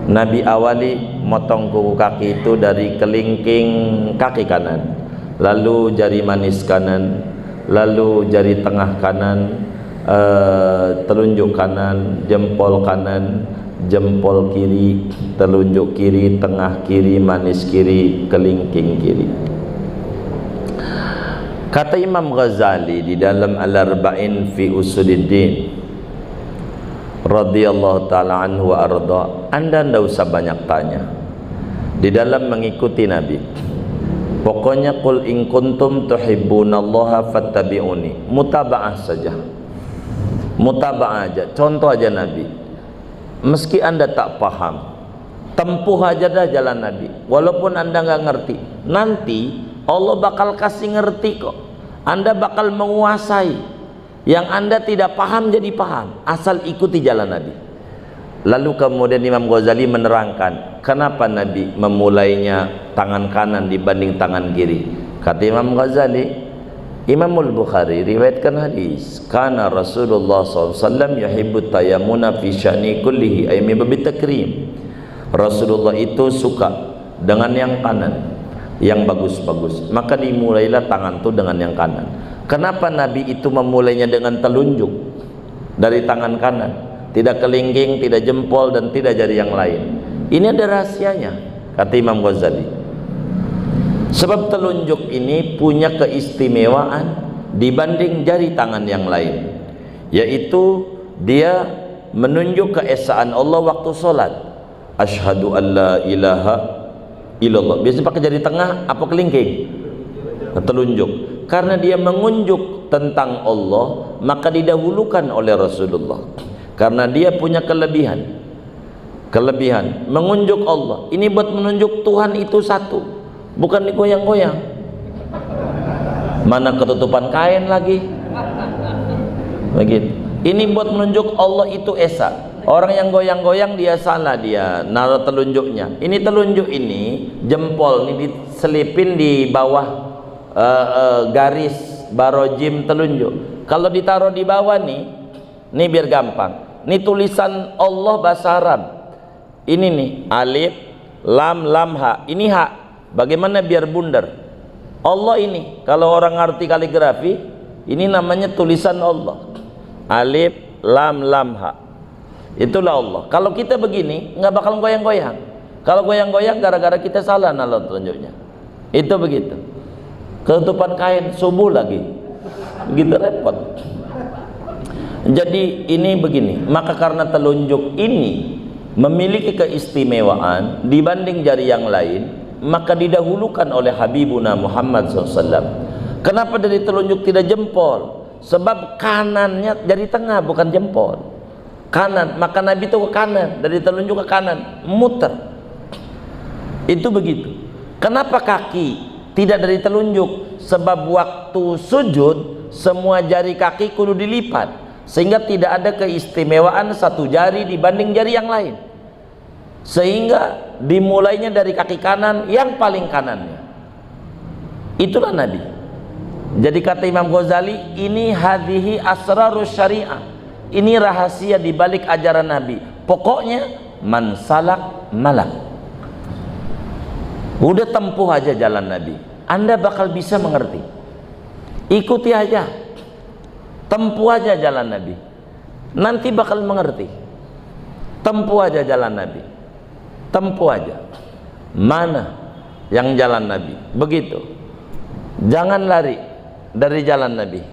Nabi awali motong kuku kaki itu dari kelingking kaki kanan, lalu jari manis kanan, lalu jari tengah kanan, telunjuk kanan, jempol kanan, jempol kiri, telunjuk kiri, tengah kiri, manis kiri, kelingking kiri. Kata Imam Ghazali di dalam Al-Arba'in fi Usuluddin radhiyallahu ta'ala anhu wa arda, Anda tidak usah banyak tanya di dalam mengikuti Nabi. Pokoknya qul in kuntum tuhibbunallaha fattabi'uni, mutaba'ah saja, mutaba'ah aja. Contoh aja Nabi, meski Anda tak paham, tempuh aja dah jalan Nabi. Walaupun Anda nggak ngerti, nanti Allah bakal kasih ngerti kok. Anda bakal menguasai. Yang Anda tidak paham jadi paham, asal ikuti jalan Nabi. Lalu kemudian Imam Ghazali menerangkan kenapa Nabi memulainya tangan kanan dibanding tangan kiri. Kata Imam Ghazali, Imamul Bukhari riwayatkan hadis, kana Rasulullah SAW yuhibbut tayammuna fi sya'ni kullihi, ay min babi takrim. Rasulullah itu suka dengan yang kanan, yang bagus-bagus, maka dimulailah tangan itu dengan yang kanan. Kenapa Nabi itu memulainya dengan telunjuk dari tangan kanan, tidak kelingking, tidak jempol, dan tidak jari yang lain? Ini ada rahasianya, kata Imam Ghazali. Sebab telunjuk ini punya keistimewaan dibanding jari tangan yang lain, yaitu dia menunjuk keesaan Allah waktu sholat. Asyhadu an la ilaha illallah. Biasanya pakai jari tengah apa kelingking? Telunjuk. Karena dia mengunjuk tentang Allah, maka didahulukan oleh Rasulullah. Karena dia punya kelebihan mengunjuk Allah. Ini buat menunjuk Tuhan itu satu, bukan digoyang-goyang. Mana ketutupan kain lagi begitu. Ini buat menunjuk Allah itu esa. Orang yang goyang-goyang dia salah, dia naruh telunjuknya. Ini telunjuk ini, jempol ini diselipin di bawah garis barojim telunjuk. Kalau ditaruh di bawah nih biar gampang. Ini tulisan Allah bahasa Arab. Ini nih alif, lam, lam, ha. Ini ha. Bagaimana biar bundar? Allah ini, kalau orang ngerti kaligrafi, ini namanya tulisan Allah. Alif, lam lam ha. Itulah Allah. Kalau kita begini nggak bakal goyang-goyang. Kalau goyang-goyang gara-gara kita salah nalar telunjuknya. Itu begitu. Ketutupan kain subuh lagi. Begitu repot. Jadi ini begini, maka karena telunjuk ini memiliki keistimewaan dibanding jari yang lain, maka didahulukan oleh Habibuna Muhammad SAW. Kenapa dari telunjuk tidak jempol? Sebab kanannya dari tengah, bukan jempol. Kanan, maka Nabi itu ke kanan, dari telunjuk ke kanan, muter. Itu begitu. Kenapa kaki tidak dari telunjuk? Sebab waktu sujud semua jari kaki kudu dilipat, sehingga tidak ada keistimewaan satu jari dibanding jari yang lain, sehingga dimulainya dari kaki kanan yang paling kanannya. Itulah Nabi. Jadi kata Imam Ghazali, ini hadhihi asrarus syariah, ini rahasia di balik ajaran Nabi. Pokoknya man salak malak. Udah tempuh aja jalan Nabi, Anda bakal bisa mengerti. Ikuti aja, tempuh aja jalan Nabi, nanti bakal mengerti. Tempuh aja jalan Nabi, tempuh aja. Mana yang jalan Nabi? Begitu. Jangan lari dari jalan Nabi,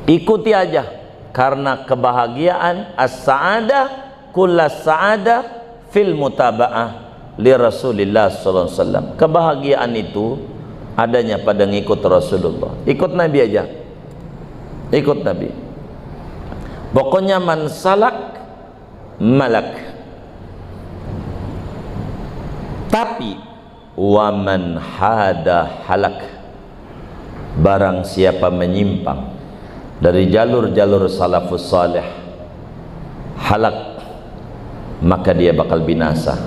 ikuti aja. Karena kebahagiaan as-sa'adah kullas sa'adah fil mutaba'ah li Rasulillah sallallahu alaihi wasallam. Kebahagiaan itu adanya pada ngikut Rasulullah. Ikut Nabi aja, ikut Nabi. Pokoknya man salak malak. Tapi waman hada halak, barang siapa menyimpang dari jalur-jalur salafus salih, halak, maka dia bakal binasa.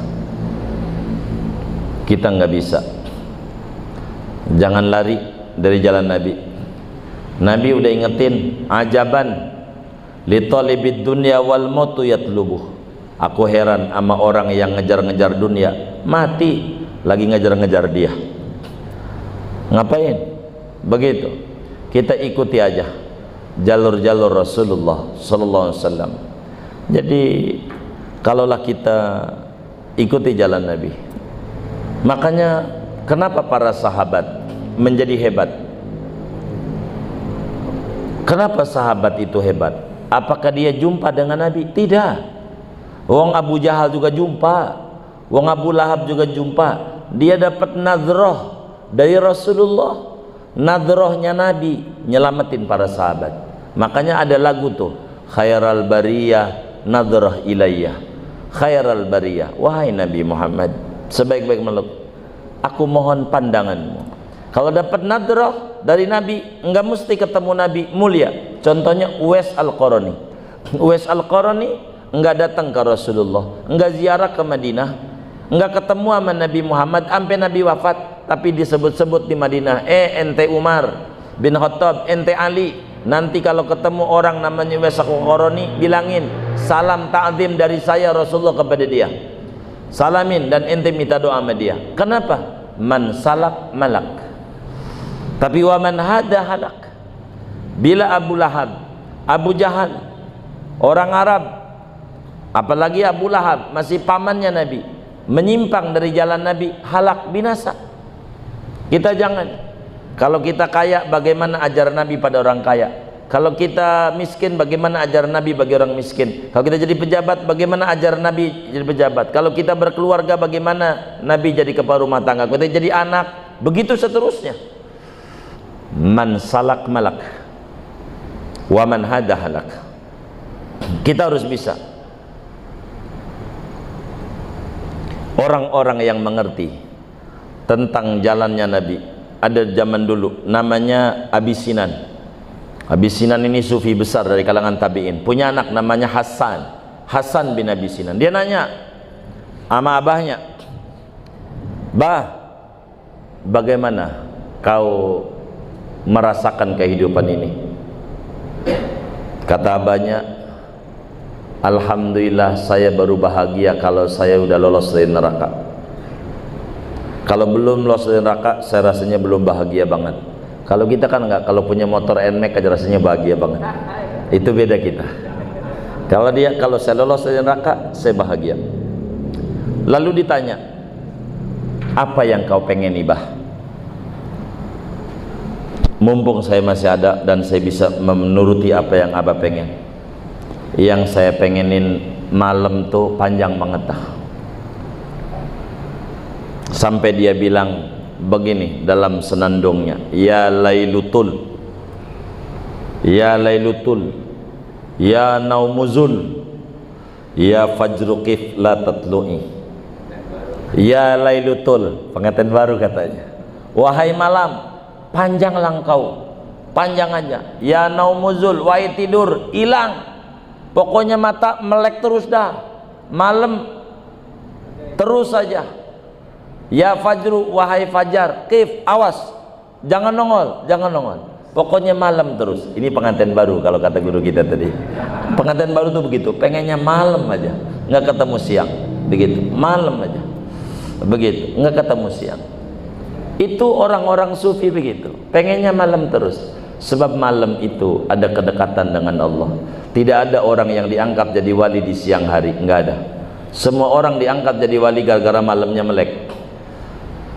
Kita nggak bisa. Jangan lari dari jalan Nabi. Nabi udah ingetin, ajaban li talibid dunya wal mautu yatlubuh. Aku heran sama orang yang ngejar-ngejar dunia, mati lagi ngejar-ngejar dia. Ngapain? Begitu. Kita ikuti aja jalur-jalur Rasulullah sallallahu alaihi wasallam. Jadi kalaulah kita ikuti jalan Nabi, makanya kenapa para sahabat menjadi hebat? Kenapa sahabat itu hebat? Apakah dia jumpa dengan Nabi? Tidak. Wong Abu Jahal juga jumpa, wong Abu Lahab juga jumpa. Dia dapat nadroh dari Rasulullah. Nadrohnya Nabi nyelamatin para sahabat. Makanya ada lagu tuh, khairal bariyah nadroh ilayya. Khairal bariyah, wahai Nabi Muhammad, sebaik-baik makhluk, aku mohon pandanganmu. Kalau dapat nadroh dari Nabi, enggak mesti ketemu Nabi mulia. Contohnya Uwais Al-Qarani. Uwais Al-Qarani enggak datang ke Rasulullah, enggak ziarah ke Madinah, enggak ketemu sama Nabi Muhammad sampai Nabi wafat, tapi disebut-sebut di Madinah, ente Umar bin Khattab, ente Ali, nanti kalau ketemu orang namanya Uwais Al-Qarani, bilangin salam ta'zim dari saya Rasulullah kepada dia, salamin, dan ente minta doa sama dia. Kenapa? Man salak malak. Tapi wa man hada halak. Bila Abu Lahab, Abu Jahal, orang Arab, apalagi Abu Lahab, masih pamannya Nabi, menyimpang dari jalan Nabi, halak, binasa. Kita jangan. Kalau kita kaya, bagaimana ajaran Nabi pada orang kaya? Kalau kita miskin, bagaimana ajaran Nabi bagi orang miskin? Kalau kita jadi pejabat, bagaimana ajaran Nabi jadi pejabat? Kalau kita berkeluarga, bagaimana Nabi jadi kepala rumah tangga? Kalau kita jadi anak, begitu seterusnya. Man salak malak, wa man hada halak. Kita harus bisa. Orang-orang yang mengerti tentang jalannya Nabi, ada zaman dulu namanya Abi Sinan. Abi Sinan ini sufi besar dari kalangan tabi'in, punya anak namanya Hasan, Hasan bin Abi Sinan. Dia nanya sama abahnya, bah, bagaimana kau merasakan kehidupan ini? Kata abahnya, alhamdulillah saya baru bahagia kalau saya udah lolos dari neraka. Kalau belum lolos dari neraka, saya rasanya belum bahagia banget. Kalau kita kan enggak, kalau punya motor NMAX aja rasanya bahagia banget. Itu beda kita. Kalau saya lolos dari neraka, saya bahagia. Lalu ditanya, apa yang kau pengen ibah? Mumpung saya masih ada dan saya bisa menuruti apa yang Abah pengen. Yang saya pengenin malam tuh panjang banget dah. Sampai dia bilang begini dalam senandungnya, ya lailutul, ya lailutul, ya naumuzul, ya fajrukif la tatlu'i, ya lailutul. Pengantin baru katanya, wahai malam, panjanglah engkau, panjang aja. Ya naumuzul, wahai tidur, hilang. Pokoknya mata melek terus dah, malam terus saja. Ya fajru, wahai fajar, kif, awas, jangan nongol, jangan nongol. Pokoknya malam terus. Ini pengantin baru kalau kata guru kita tadi. Pengantin baru tuh begitu, pengennya malam aja, nggak ketemu siang. Begitu, malam aja. Begitu, nggak ketemu siang. Itu orang-orang sufi begitu, pengennya malam terus. Sebab malam itu ada kedekatan dengan Allah. Tidak ada orang yang diangkat jadi wali di siang hari, nggak ada. Semua orang diangkat jadi wali gara-gara malamnya melek.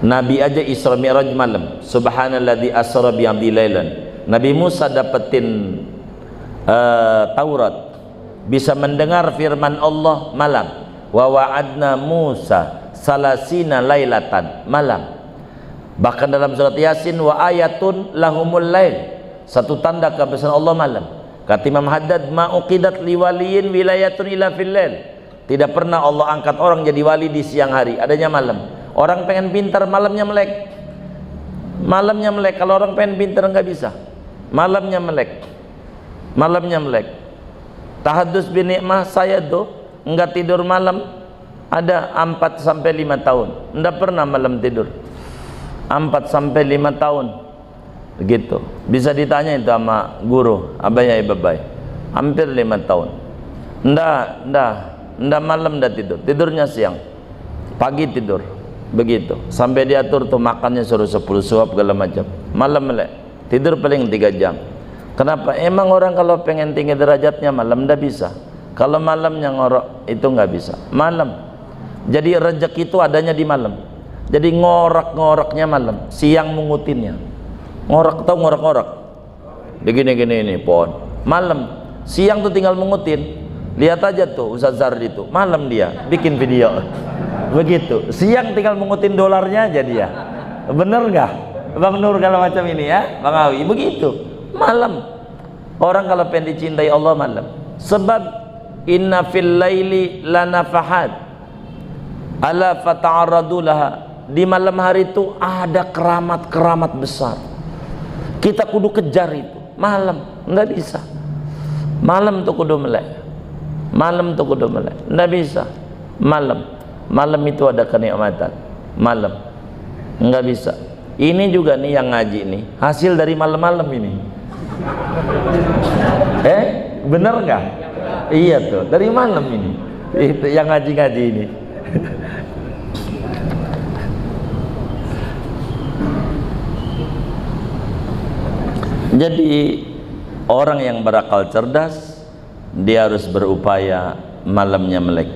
Nabi aja Isra Mi'raj malam. Subhanalladzi asra bi 'abdi lailan. Nabi Musa dapetin Taurat, bisa mendengar firman Allah malam. Wa wa'adna Musa salasina lailatan, malam. Bahkan dalam surat Yasin, wa ayatun lahumul lail, satu tanda kebesaran Allah malam. Kata Imam Haddad, ma uqidat liwaliyin wilayatun ila fil lail. Tidak pernah Allah angkat orang jadi wali di siang hari, adanya malam. Orang pengen pintar, malamnya melek. Malamnya melek. Kalau orang pengen pintar nggak bisa, malamnya melek. Malamnya melek. Tahadus bin nikmah, saya tuh nggak tidur malam ada 4 sampai 5 tahun, nggak pernah malam tidur. 4 sampai 5 tahun begitu. Bisa ditanya itu sama guru abaya ibabai, hampir 5 tahun ndak malam ndak tidur, tidurnya siang, pagi tidur, begitu. Sampai diatur tuh makannya suruh 10 suap segala macam, malam melek, tidur paling 3 jam. Kenapa? Emang orang kalau pengen tinggi derajatnya malam ndak bisa. Kalau malamnya ngorok itu nggak bisa malam. Jadi rezeki itu adanya di malam. Jadi ngorok-ngoroknya malam, siang mengutinnya. Ngorok, tahu ngorok-ngorok? Begini-gini ini pohon. Malam, siang tuh tinggal mengutin. Lihat aja tuh Ustaz Zardi tuh, malam dia bikin video. Begitu. Siang tinggal mengutin dolarnya aja dia. Bener nggak? Bang Nur kalau macam ini ya, Bang Awi, begitu. Malam. Orang kalau pengen dicintai Allah malam. Sebab inna fil laili lanafahat ala fata'arradu laha. Di malam hari itu ada keramat-keramat besar. Kita kudu kejar itu. Malam nggak bisa. Malam tuh kudu melek. Malam tuh kudu melek. Nggak bisa. Malam itu ada kenikmatan. Malam nggak bisa. Ini juga nih yang ngaji nih, hasil dari malam-malam ini. Bener nggak? Iya tuh, dari malam ini. Itu yang ngaji-ngaji ini. Jadi orang yang berakal cerdas, dia harus berupaya malamnya melek.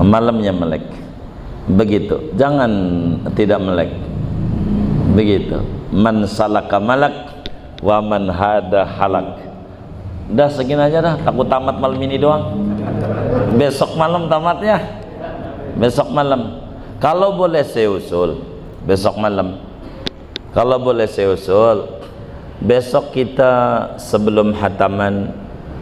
Malamnya melek. Begitu. Jangan tidak melek. Begitu. Man salaka malak wa man hada halak. Dah segini aja dah, takut tamat malam ini doang. Besok malam tamatnya. Besok malam. Kalau boleh saya usul, besok malam. Kalau boleh saya usul, besok kita sebelum hataman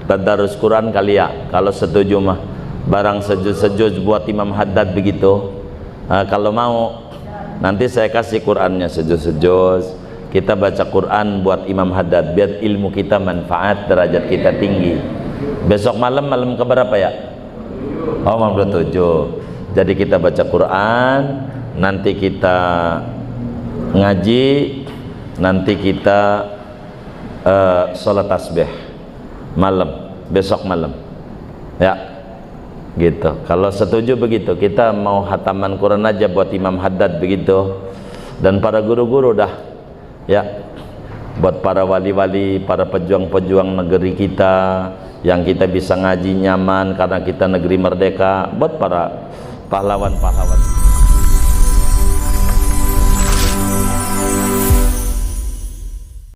tadarus Quran kali ya, kalau setuju mah, barang sejuz buat Imam Haddad begitu. Kalau mau nanti saya kasih Qurannya sejuz, kita baca Quran buat Imam Haddad biar ilmu kita manfaat, derajat kita tinggi. Besok malam keberapa ya? Oh, malam 27. Jadi kita baca Quran, nanti kita ngaji, nanti kita sholat tasbih malam, besok malam ya, gitu. Kalau setuju begitu, kita mau hataman Quran aja buat Imam Haddad begitu, dan para guru-guru dah ya. buat para wali-wali, para pejuang-pejuang negeri kita yang kita bisa ngaji nyaman karena kita negeri merdeka, buat para pahlawan-pahlawan.